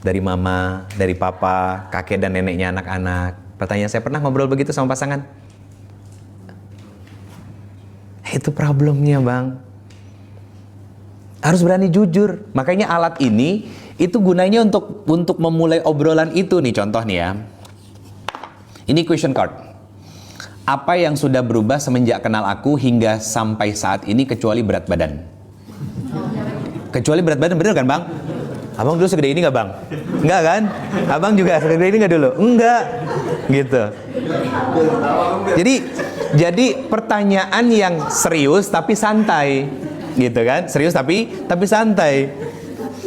Dari mama, dari papa, kakek dan neneknya anak-anak. Pertanyaan saya, pernah ngobrol begitu sama pasangan? Itu problemnya, Bang. Harus berani jujur. Makanya alat ini itu gunanya untuk memulai obrolan itu nih, contoh nih ya. Ini question card. Apa yang sudah berubah semenjak kenal aku hingga sampai saat ini kecuali berat badan? Kecuali berat badan, bener kan, Bang? Abang dulu segede ini nggak, Bang? Enggak kan? Abang juga segede ini nggak dulu? Enggak. Gitu. Jadi pertanyaan yang serius tapi santai. Gitu kan? Serius tapi santai.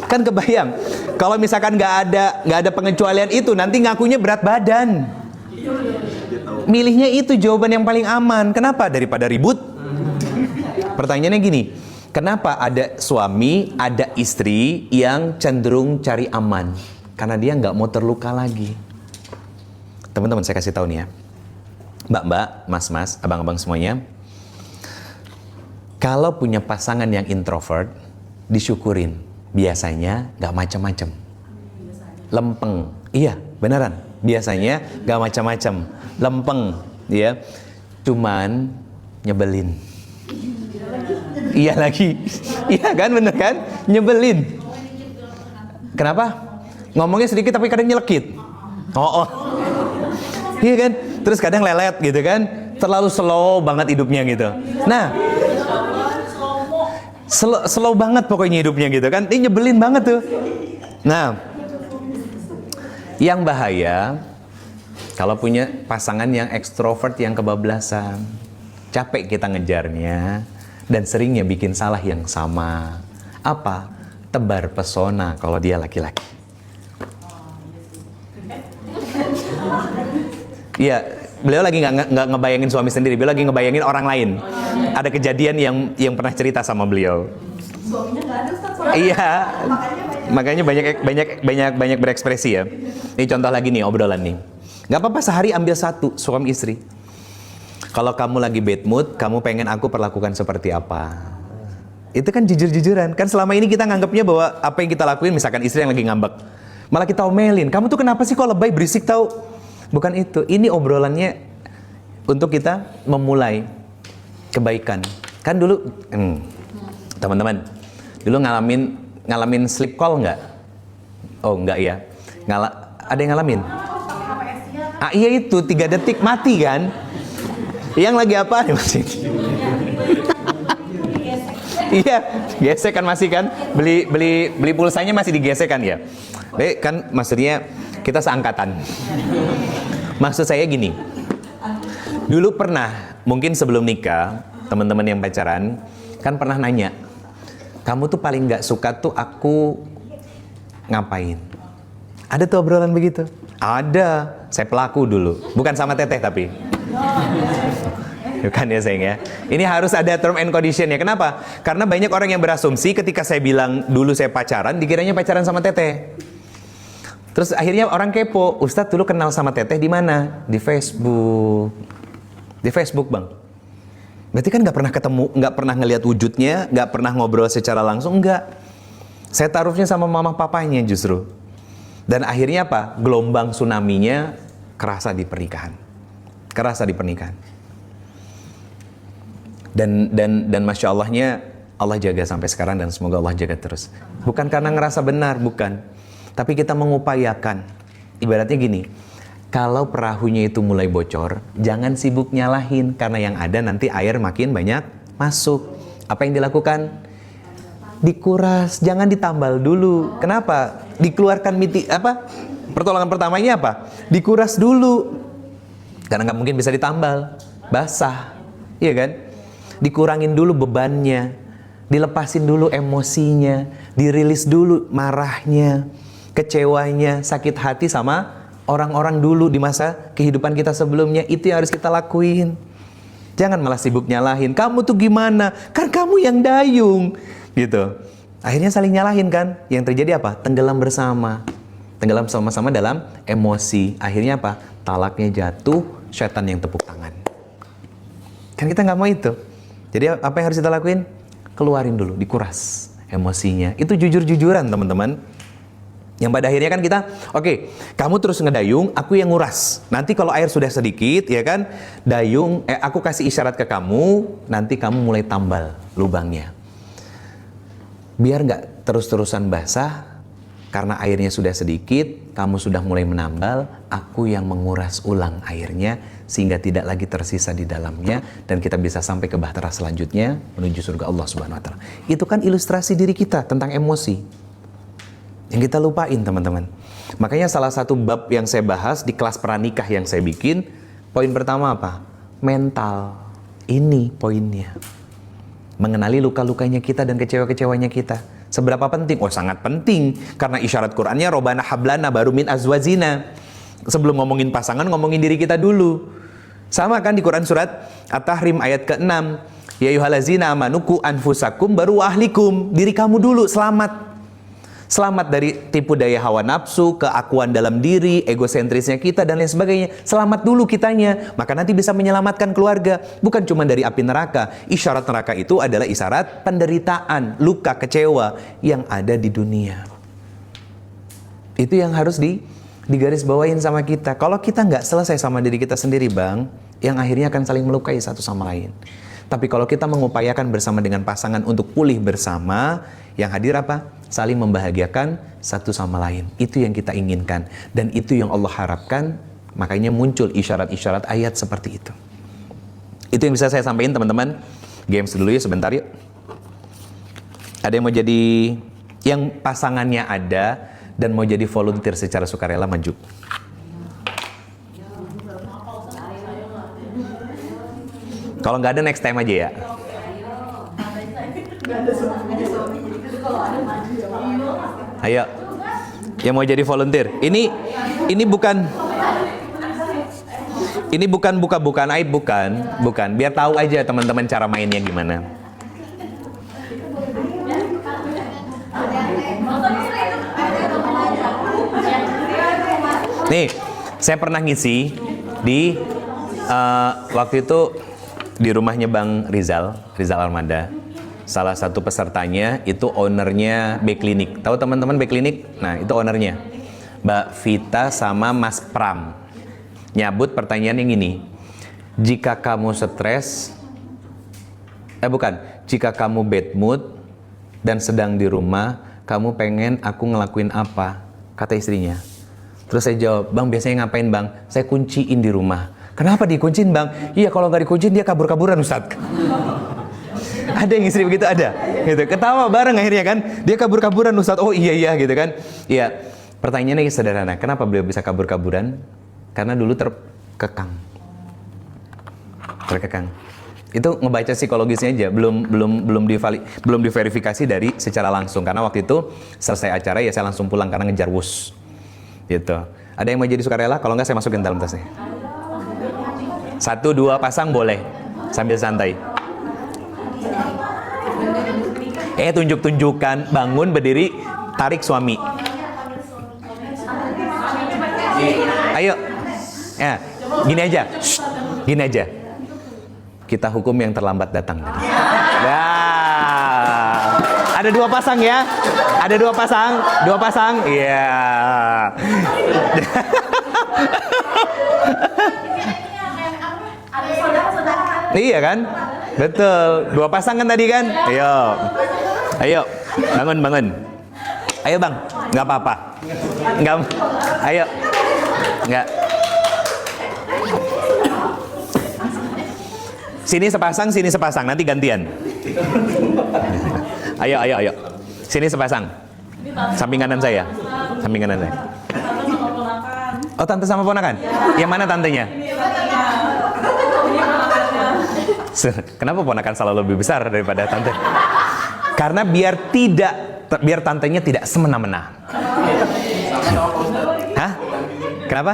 Kan kebayang kalau misalkan nggak ada pengecualian itu, nanti ngakunya berat badan. Milihnya itu jawaban yang paling aman. Kenapa? Daripada ribut. Pertanyaannya gini, kenapa ada suami, ada istri yang cenderung cari aman? Karena dia nggak mau terluka lagi. Teman-teman, saya kasih tahu nih ya, mbak-mbak, mas-mas, abang-abang semuanya, kalau punya pasangan yang introvert, disyukurin. Biasanya nggak macam-macam, lempeng. Iya, beneran. Biasanya nggak macam-macam, lempeng, ya. Cuman nyebelin. Iya lagi, iya kan, bener kan? Nyebelin. Kenapa? Ngomongnya sedikit tapi kadang nyelekit. Oh. Iya kan? Terus kadang lelet gitu kan? Terlalu slow banget hidupnya gitu. Nah, slow banget pokoknya hidupnya gitu kan? Ini nyebelin banget tuh. Nah, yang bahaya kalau punya pasangan yang ekstrovert yang kebablasan, capek kita ngejarnya dan seringnya bikin salah yang sama. Apa? Tebar pesona kalau dia laki-laki. Iya, beliau lagi nggak ngebayangin suami sendiri, beliau lagi ngebayangin orang lain. Ada kejadian yang pernah cerita sama beliau. Suaminya nggak ada, Ustaz. Iya, makanya banyak berekspresi ya. Ini contoh lagi nih obrolan nih. Nggak apa-apa sehari ambil satu, suami istri. Kalau kamu lagi bad mood, kamu pengen aku perlakukan seperti apa? Itu kan jujur-jujuran. Kan selama ini kita nganggapnya bahwa apa yang kita lakuin, misalkan istri yang lagi ngambek, malah kita omelin. Kamu tuh kenapa sih kok lebay, berisik tau? Bukan itu. Ini obrolannya untuk kita memulai kebaikan. Kan dulu, teman-teman, dulu ngalamin sleep call nggak? Oh nggak ya? Ada yang ngalamin? Ah iya itu 3 detik mati kan? Yang lagi apa nih masih? Iya, gesek kan masih kan? Beli pulsanya masih digesek kan ya? Kan maksudnya kita seangkatan. Maksud saya gini. Dulu pernah, mungkin sebelum nikah, teman-teman yang pacaran kan pernah nanya, kamu tuh paling nggak suka tuh aku ngapain? Ada tuh obrolan begitu? Ada. Saya pelaku dulu, bukan sama teteh tapi. Bukan ya sayang ya. Ini harus ada term and condition ya. Kenapa? Karena banyak orang yang berasumsi ketika saya bilang dulu saya pacaran, dikiranya pacaran sama teteh. Terus akhirnya orang kepo, Ustadz dulu kenal sama teteh di mana? Di Facebook. Di Facebook, Bang. Berarti kan nggak pernah ketemu, nggak pernah ngelihat wujudnya, nggak pernah ngobrol secara langsung, nggak. Saya taruhnya sama mama papanya justru. Dan akhirnya apa? Gelombang tsunami-nya kerasa di pernikahan. Kerasa di pernikahan. Dan Masya Allahnya, Allah jaga sampai sekarang dan semoga Allah jaga terus. Bukan karena ngerasa benar, bukan. Tapi kita mengupayakan. Ibaratnya gini, kalau perahunya itu mulai bocor, jangan sibuk nyalahin. Karena yang ada nanti air makin banyak masuk. Apa yang dilakukan? Dikuras, jangan ditambal dulu. Kenapa? Dikeluarkan pertolongan pertamanya apa? Dikuras dulu. Karena nggak mungkin bisa ditambal, basah, iya kan? Dikurangin dulu bebannya, dilepasin dulu emosinya, dirilis dulu marahnya, kecewanya, sakit hati sama orang-orang dulu di masa kehidupan kita sebelumnya. Itu yang harus kita lakuin. Jangan malah sibuk nyalahin. Kamu tuh gimana? Kan kamu yang dayung. Gitu. Akhirnya saling nyalahin kan. Yang terjadi apa? Tenggelam bersama. Tenggelam sama-sama dalam emosi. Akhirnya apa? Talaknya jatuh, syaitan yang tepuk tangan. Kan kita nggak mau itu. Jadi apa yang harus kita lakuin? keluarin dulu, dikuras emosinya. Itu jujur-jujuran teman-teman. Yang pada akhirnya kan kita, oke, kamu terus ngedayung, aku yang nguras. Nanti kalau air sudah sedikit, ya kan, aku kasih isyarat ke kamu, nanti kamu mulai tambal lubangnya. Biar nggak terus-terusan basah, karena airnya sudah sedikit, kamu sudah mulai menambal, aku yang menguras ulang airnya, sehingga tidak lagi tersisa di dalamnya, dan kita bisa sampai ke bahtera selanjutnya, menuju surga Allah Subhanahu Wa Taala. Itu kan ilustrasi diri kita tentang emosi, yang kita lupain teman-teman. Makanya salah satu bab yang saya bahas di kelas pranikah yang saya bikin, poin pertama apa? Mental. Ini poinnya. Mengenali luka-lukanya kita dan kecewa-kecewanya kita. Seberapa penting? Oh, sangat penting. Karena isyarat Qur'annya Robbana hablana baru min azwazina. Sebelum ngomongin pasangan, ngomongin diri kita dulu. Sama kan di Quran surat At-Tahrim ayat ke-6. Ya ayyuhallazina amanuku anfusakum baru ahlikum. Diri kamu dulu, selamat. Selamat dari tipu daya hawa nafsu, keakuan dalam diri, egosentrisnya kita, dan lain sebagainya. Selamat dulu kitanya, maka nanti bisa menyelamatkan keluarga. Bukan cuma dari api neraka. Isyarat neraka itu adalah isyarat penderitaan, luka, kecewa yang ada di dunia. Itu yang harus digarisbawahin sama kita. Kalau kita nggak selesai sama diri kita sendiri, Bang, yang akhirnya akan saling melukai satu sama lain. Tapi kalau kita mengupayakan bersama dengan pasangan untuk pulih bersama, yang hadir apa? Saling membahagiakan satu sama lain. Itu yang kita inginkan. Dan itu yang Allah harapkan. Makanya muncul isyarat-isyarat ayat seperti itu. Itu yang bisa saya sampaikan teman-teman. Games dulu ya sebentar yuk. Ada yang mau jadi, yang pasangannya ada dan mau jadi volunteer secara sukarela, maju. Kalau nggak ada next time aja ya. Ayo, yang mau jadi volunteer. Ini bukan buka-bukaan aib, bukan. Biar tahu aja teman-teman cara mainnya gimana. Nih, saya pernah ngisi di waktu itu di rumahnya Bang Rizal Armada. Salah satu pesertanya itu ownernya Beklinik. Tahu teman-teman Beklinik? Nah, itu ownernya. Mbak Vita sama Mas Pram. Nyabut pertanyaan yang ini. Jika kamu stres, jika kamu bad mood dan sedang di rumah, kamu pengen aku ngelakuin apa? Kata istrinya. Terus saya jawab, Bang biasanya ngapain Bang? Saya kunciin di rumah. Kenapa dikunciin Bang? Iya kalau nggak dikunciin dia kabur-kaburan Ustadz. Ada yang istri begitu, ada gitu. Ketawa bareng akhirnya kan, dia kabur-kaburan Ustadz. Oh iya gitu kan. Iya, pertanyaannya sederhana, kenapa beliau bisa kabur-kaburan? Karena dulu terkekang. Itu ngebaca psikologisnya aja, belum diverifikasi dari secara langsung. Karena waktu itu selesai acara ya saya langsung pulang karena ngejar wus gitu. Ada yang mau jadi sukarela? Kalau nggak saya masukin dalam tasnya. 1, 2 pasang boleh sambil santai. Tunjuk-tunjukkan, bangun, berdiri, tarik suami. Ayo. Ya, gini aja. Kita hukum yang terlambat datang. Nah, ada 2 pasang ya. Ada 2 pasang. Iya. Iya kan? Betul. 2 pasang kan tadi kan? Ayo. Bangun. Ayo Bang. Nggak apa-apa. Ayo. Nggak. Sini sepasang. Nanti gantian. Ayo. Sini sepasang. Samping kanan saya. Oh, tante sama ponakan? Yang mana tantenya? Kenapa ponakan selalu lebih besar daripada tante? Karena biar tantenya tidak semena-mena. Hah? Kenapa?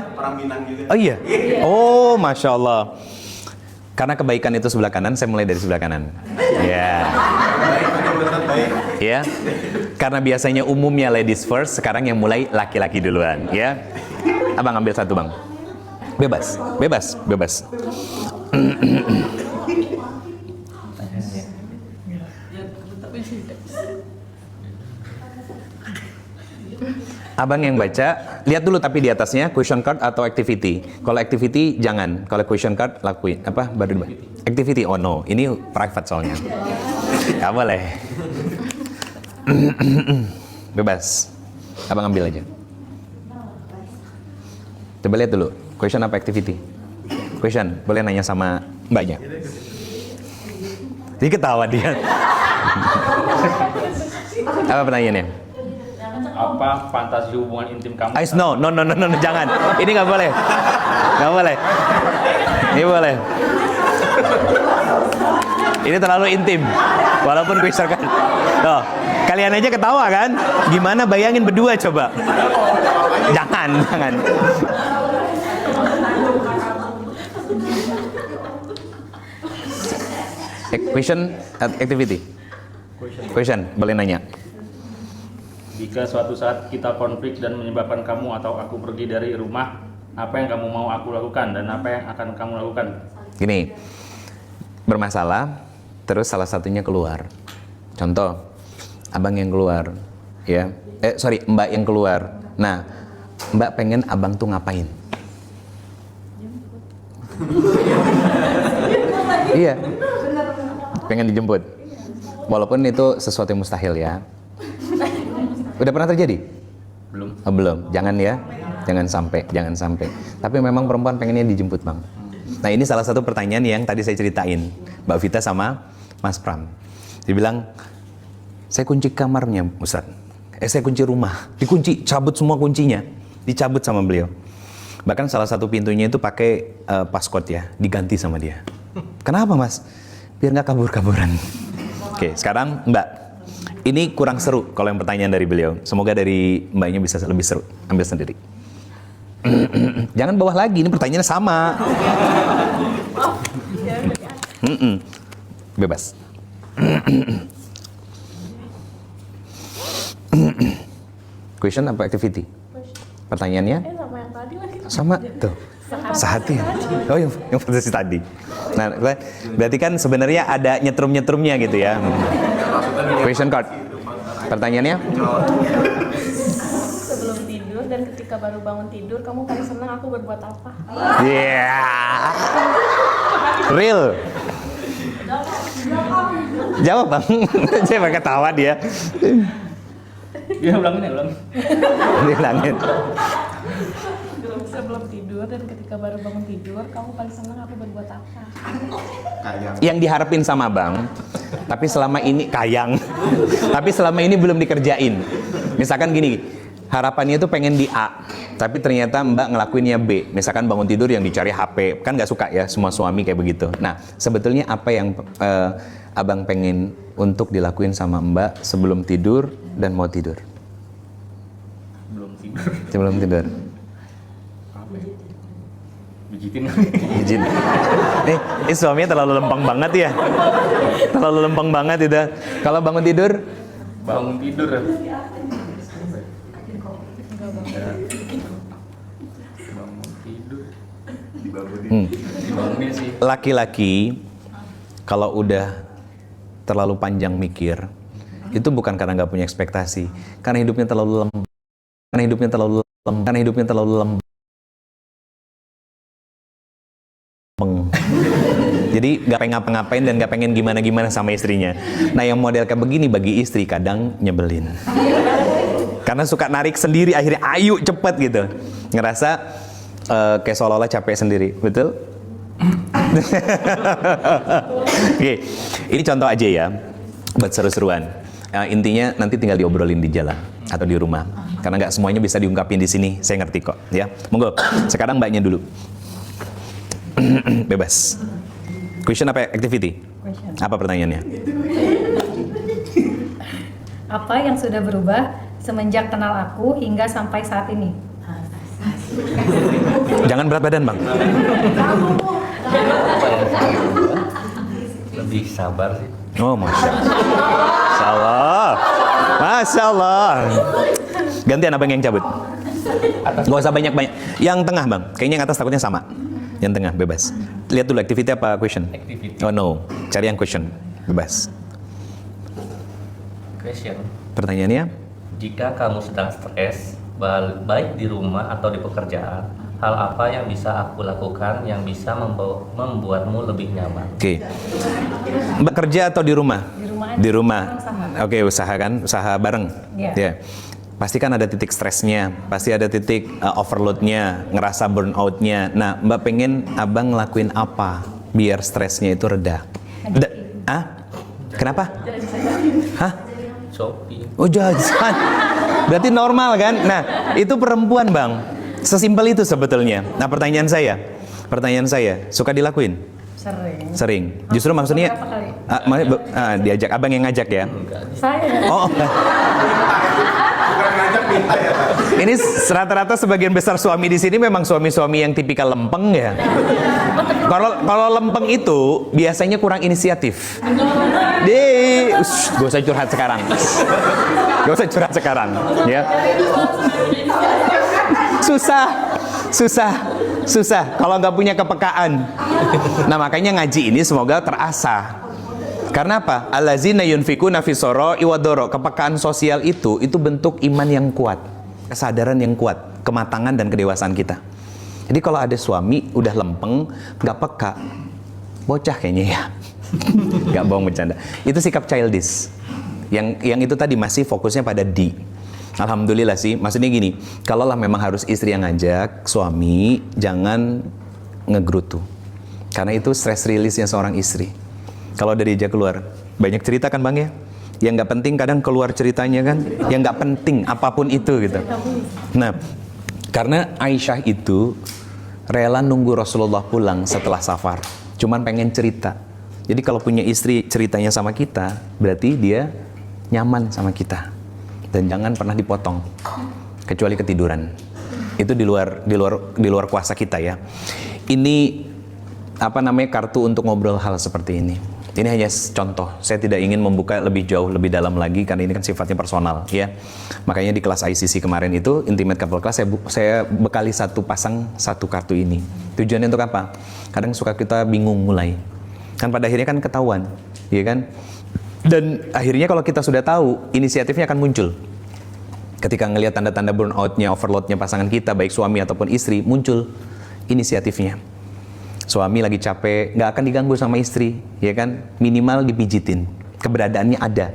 Oh iya. Oh, Masya Allah. Karena kebaikan itu sebelah kanan, saya mulai dari sebelah kanan. Ya. Ya. Karena biasanya umumnya ladies first, sekarang yang mulai laki-laki duluan. Ya. Abang ambil 1 Bang. Bebas. Abang yang baca, lihat dulu tapi di atasnya question card atau activity. Kalau activity jangan, kalau question card lakuin. Apa? Baru activity, oh no, ini private soalnya. Gak boleh. Bebas. Abang ambil aja. Coba lihat dulu, question apa activity? Question, boleh nanya sama mbaknya. Dia ketawa dia. Apa pertanyaannya? Apa fantasi hubungan intim kamu? Ais, no, jangan. Ini nggak boleh. Nggak boleh. Ini boleh. Ini terlalu intim. Walaupun question kan. Tuh, kalian aja ketawa kan? Gimana bayangin berdua coba? Jangan. Question activity. Question, boleh nanya. Jika suatu saat kita konflik dan menyebabkan kamu atau aku pergi dari rumah, apa yang kamu mau aku lakukan dan apa yang akan kamu lakukan? Gini, bermasalah, terus salah satunya keluar. Contoh, abang yang keluar, ya. Mbak yang keluar. Nah, mbak pengen abang tuh ngapain? Iya. Pengen dijemput. Walaupun itu sesuatu yang mustahil ya. Udah pernah terjadi? Belum. Oh, belum. Jangan ya. Jangan sampai. Tapi memang perempuan pengennya dijemput, Bang. Nah, ini salah satu pertanyaan yang tadi saya ceritain, Mbak Vita sama Mas Pram. Dia bilang, saya kunci kamarnya, Ustaz. Saya kunci rumah. Dikunci, cabut semua kuncinya. Dicabut sama beliau. Bahkan salah satu pintunya itu pakai passcode ya, diganti sama dia. Kenapa, Mas? Biar nggak kabur-kaburan. Oke, sekarang Mbak. Ini kurang seru kalau yang pertanyaan dari beliau. Semoga dari mbaknya bisa lebih seru. Ambil sendiri. Jangan bawah lagi, ini pertanyaannya sama. Bebas. Question apa activity? Pertanyaannya? Sama yang tadi lagi. Sama tuh. Sehati. Oh, yang fantasi tadi. Nah, berarti kan sebenarnya ada nyetrum-nyetrumnya gitu ya. Question card. Pertanyaannya? Sebelum tidur dan ketika baru bangun tidur, kamu paling senang aku berbuat apa? Yeah. Real. Jawab, Bang. Saya pakai ketawa dia. Ya, ulangin. Dilangin. Sebelum tidur dan ketika baru bangun tidur, kamu paling senang aku berbuat apa? Yang diharapin sama Bang, tapi selama ini kayang. Tapi selama ini belum dikerjain. Misalkan gini, harapannya itu pengen di A, tapi ternyata Mbak ngelakuinnya B. Misalkan bangun tidur yang dicari HP, kan nggak suka ya semua suami kayak begitu. Nah, sebetulnya apa yang Abang pengen untuk dilakuin sama Mbak sebelum tidur dan mau tidur? Belum tidur. Sebelum tidur. Izin. Suaminya terlalu lempeng banget ya. Terlalu lempeng banget itu. Kalau bangun tidur? Bangun tidur. Dibangunin sih. Laki-laki kalau udah terlalu panjang mikir, itu bukan karena nggak punya ekspektasi, karena hidupnya terlalu lembek. Karena hidupnya terlalu lembek. Jadi nggak pengen ngapa-ngapain dan nggak pengen gimana-gimana sama istrinya. Nah, yang model kayak begini bagi istri kadang nyebelin. Karena suka narik sendiri, akhirnya ayo cepet gitu. Ngerasa kayak seolah-olah capek sendiri, betul? Oke, ini contoh aja ya, buat seru-seruan. Intinya nanti tinggal diobrolin di jalan atau di rumah. Karena nggak semuanya bisa diungkapin di sini, saya ngerti kok. Ya, monggo. Sekarang mbaknya dulu. Bebas. Question apa activity? Question. Apa pertanyaannya? Apa yang sudah berubah semenjak kenal aku hingga sampai saat ini? Jangan berat badan, Bang. Lebih sabar sih. Oh, Masya Allah. Masya Allah. Gantian abang yang cabut. Gak usah banyak-banyak. Yang tengah, Bang. Kayaknya yang atas takutnya sama. Yang tengah, bebas. Lihat dulu activity apa question? Activity. Oh no, cari yang question. Bebas. question. Pertanyaannya, Jika kamu sedang stres, baik di rumah atau di pekerjaan, hal apa yang bisa aku lakukan yang bisa membuatmu lebih nyaman? oke. Mbak kerja atau di rumah? Di rumah aja. Di rumah. Usaha. Oke, usaha kan, usaha bareng. Iya. Ya. Pasti kan ada titik stresnya, pasti ada titik overloadnya, ngerasa burnoutnya. Nah, Mbak pengen abang ngelakuin apa biar stresnya itu reda? Kenapa? Hah? Shopping. Oh jajan. Berarti normal kan? Nah, itu perempuan bang. Sesimpel itu sebetulnya. Nah pertanyaan saya, suka dilakuin? Sering. Justru maksudnya Beberapa kali. diajak, abang yang ngajak ya? Saya. Oh. Ini rata-rata sebagian besar suami di sini memang suami-suami yang tipikal lempeng ya. Kalau lempeng itu biasanya kurang inisiatif. Gak usah curhat sekarang. Gak usah curhat sekarang, ya. Susah. Kalau nggak punya kepekaan. Nah makanya ngaji ini semoga terasa. Karena apa? Allazina yunfikuna fis sarai wadoro. Kepekaan sosial itu bentuk iman yang kuat, kesadaran yang kuat, kematangan dan kedewasaan kita. Jadi kalau ada suami udah lempeng, nggak peka, bocah kayaknya ya. Nggak bohong bercanda. Itu sikap childish. Yang itu tadi masih fokusnya pada di. Alhamdulillah sih. Maksudnya gini, kalaulah memang harus istri yang ngajak, suami jangan ngegrutu. Karena itu stress release-nya seorang istri. Kalau dari diajak keluar, banyak cerita kan bang ya? Yang nggak penting kadang keluar ceritanya kan? Yang nggak penting apapun itu gitu. Nah, karena Aisyah itu rela nunggu Rasulullah pulang setelah safar. Cuman pengen cerita. Jadi kalau punya istri ceritanya sama kita, berarti dia nyaman sama kita. Dan jangan pernah dipotong, kecuali ketiduran. Itu di luar kuasa kita ya. Ini kartu untuk ngobrol hal seperti ini. Ini hanya contoh. Saya tidak ingin membuka lebih jauh, lebih dalam lagi karena ini kan sifatnya personal ya. Makanya di kelas ICC kemarin itu Intimate Couple Class saya bekali satu kartu ini. Tujuannya untuk apa? Kadang suka kita bingung mulai. Kan pada akhirnya kan ketahuan, ya kan? Dan akhirnya kalau kita sudah tahu, inisiatifnya akan muncul. Ketika ngelihat tanda-tanda burnout-nya, overload-nya pasangan kita, baik suami ataupun istri, muncul inisiatifnya. Suami lagi capek, nggak akan diganggu sama istri, ya kan? Minimal dipijitin, keberadaannya ada.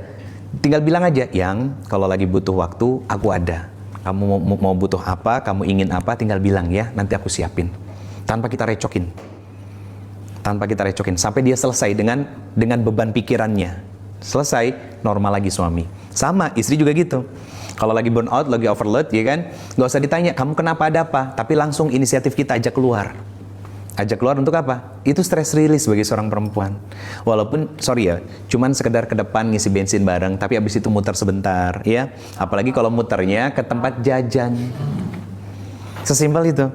Tinggal bilang aja, yang kalau lagi butuh waktu, aku ada. Kamu mau butuh apa, kamu ingin apa, tinggal bilang ya, nanti aku siapin. Tanpa kita recokin, sampai dia selesai dengan beban pikirannya. Selesai, normal lagi suami. Sama, istri juga gitu. Kalau lagi burnout, lagi overload, ya kan? Nggak usah ditanya, kamu kenapa, ada apa? Tapi langsung inisiatif kita ajak keluar. Ajak keluar untuk apa? Itu stress release bagi seorang perempuan. Walaupun, sorry ya, cuman sekedar ke depan ngisi bensin bareng, tapi abis itu muter sebentar, ya. Apalagi kalau muternya ke tempat jajan. Sesimpel itu.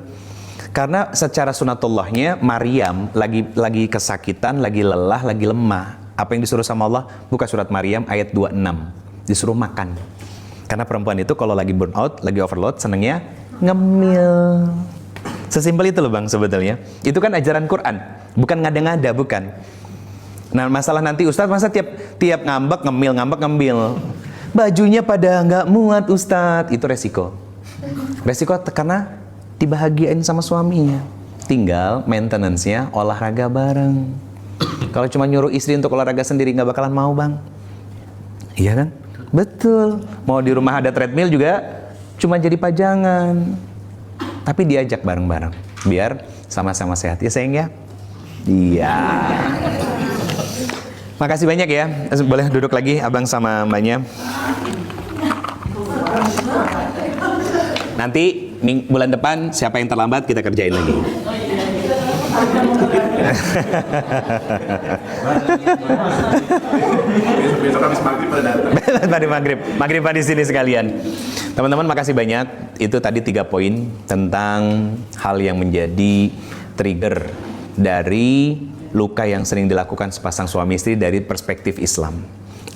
Karena secara sunatullahnya, Maryam lagi kesakitan, lagi lelah, lagi lemah. Apa yang disuruh sama Allah? Buka surat Maryam ayat 26. Disuruh makan. Karena perempuan itu kalau lagi burnout, lagi overload, senengnya ngemil. Sesimpel itu loh bang sebetulnya. Itu kan ajaran Quran, bukan ngada-ngada, bukan. Nah masalah nanti Ustadz masa tiap ngambek ngemil, bajunya pada nggak muat Ustadz, itu resiko karena dibahagiain sama suaminya. Tinggal maintenance-nya olahraga bareng. Kalau cuma nyuruh istri untuk olahraga sendiri nggak bakalan mau bang. Iya kan? Betul. Mau di rumah ada treadmill juga cuma jadi pajangan. Tapi diajak bareng-bareng biar sama-sama sehat ya sayang ya. Iya. Makasih banyak ya. Boleh duduk lagi abang sama mbaknya. Nanti bulan depan siapa yang terlambat kita kerjain lagi. Besok habis maghrib pada datang. Tadi maghrib di sini sekalian. Teman-teman makasih banyak. Itu tadi 3 poin tentang hal yang menjadi trigger dari luka yang sering dilakukan sepasang suami istri dari perspektif Islam.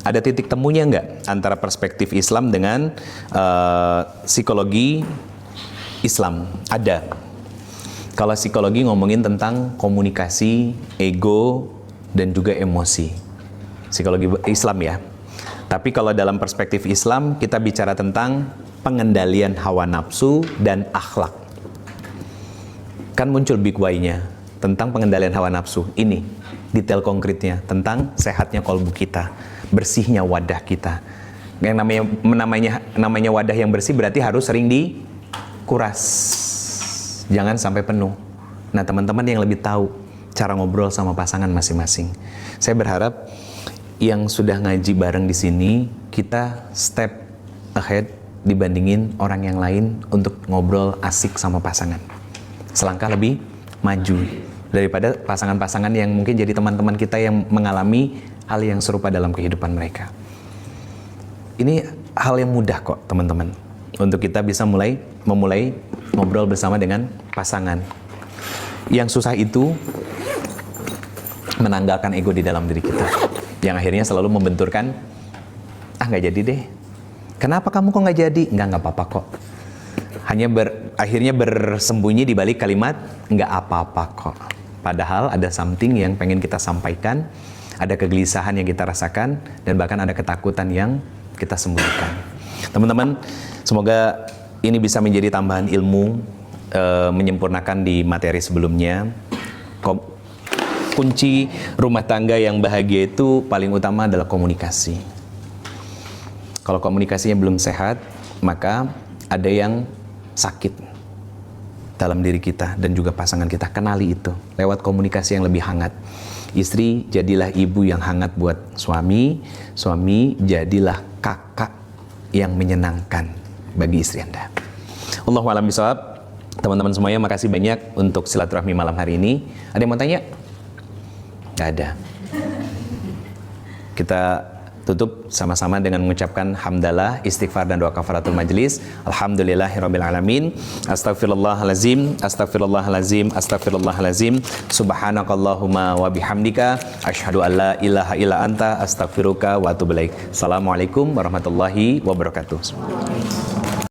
Ada titik temunya nggak antara perspektif Islam dengan psikologi Islam? Ada. Kalau psikologi ngomongin tentang komunikasi, ego, dan juga emosi. Psikologi Islam ya. Tapi kalau dalam perspektif Islam, kita bicara tentang pengendalian hawa nafsu dan akhlak. Kan muncul big why-nya tentang pengendalian hawa nafsu. Ini detail konkretnya tentang sehatnya kolbu kita, bersihnya wadah kita. Yang namanya wadah yang bersih berarti harus sering dikuras. Jangan sampai penuh. Nah, teman-teman yang lebih tahu cara ngobrol sama pasangan masing-masing. Saya berharap yang sudah ngaji bareng di sini, kita step ahead dibandingin orang yang lain untuk ngobrol asik sama pasangan. Selangkah lebih maju daripada pasangan-pasangan yang mungkin jadi teman-teman kita yang mengalami hal yang serupa dalam kehidupan mereka. Ini hal yang mudah kok, teman-teman, untuk kita bisa memulai ngobrol bersama dengan pasangan. Yang susah itu menanggalkan ego di dalam diri kita, yang akhirnya selalu membenturkan, nggak jadi deh. Kenapa kamu kok nggak jadi? Nggak apa-apa kok. Hanya akhirnya bersembunyi di balik kalimat nggak apa-apa kok. Padahal ada something yang pengen kita sampaikan, ada kegelisahan yang kita rasakan, dan bahkan ada ketakutan yang kita sembunyikan. Teman-teman, semoga ini bisa menjadi tambahan ilmu, menyempurnakan di materi sebelumnya. Kunci rumah tangga yang bahagia itu paling utama adalah komunikasi. Kalau komunikasinya belum sehat, maka ada yang sakit dalam diri kita dan juga pasangan kita. Kenali itu lewat komunikasi yang lebih hangat. Istri, jadilah ibu yang hangat buat suami. Suami, jadilah kakak yang menyenangkan bagi istri Anda. Allahu a'lam bishawab. Teman-teman semuanya, makasih banyak untuk silaturahmi malam hari ini. Ada yang mau tanya? Nggak ada. Kita tutup sama-sama dengan mengucapkan hamdalah, istighfar dan doa kafaratul majlis. Alhamdulillahirabbil alamin. Astaghfirullahalazim, astaghfirullahalazim, astaghfirullahalazim. Subhanakallahumma wa bihamdika asyhadu an la ilaha illa anta astaghfiruka wa atubu ilaik. Assalamualaikum warahmatullahi wabarakatuh.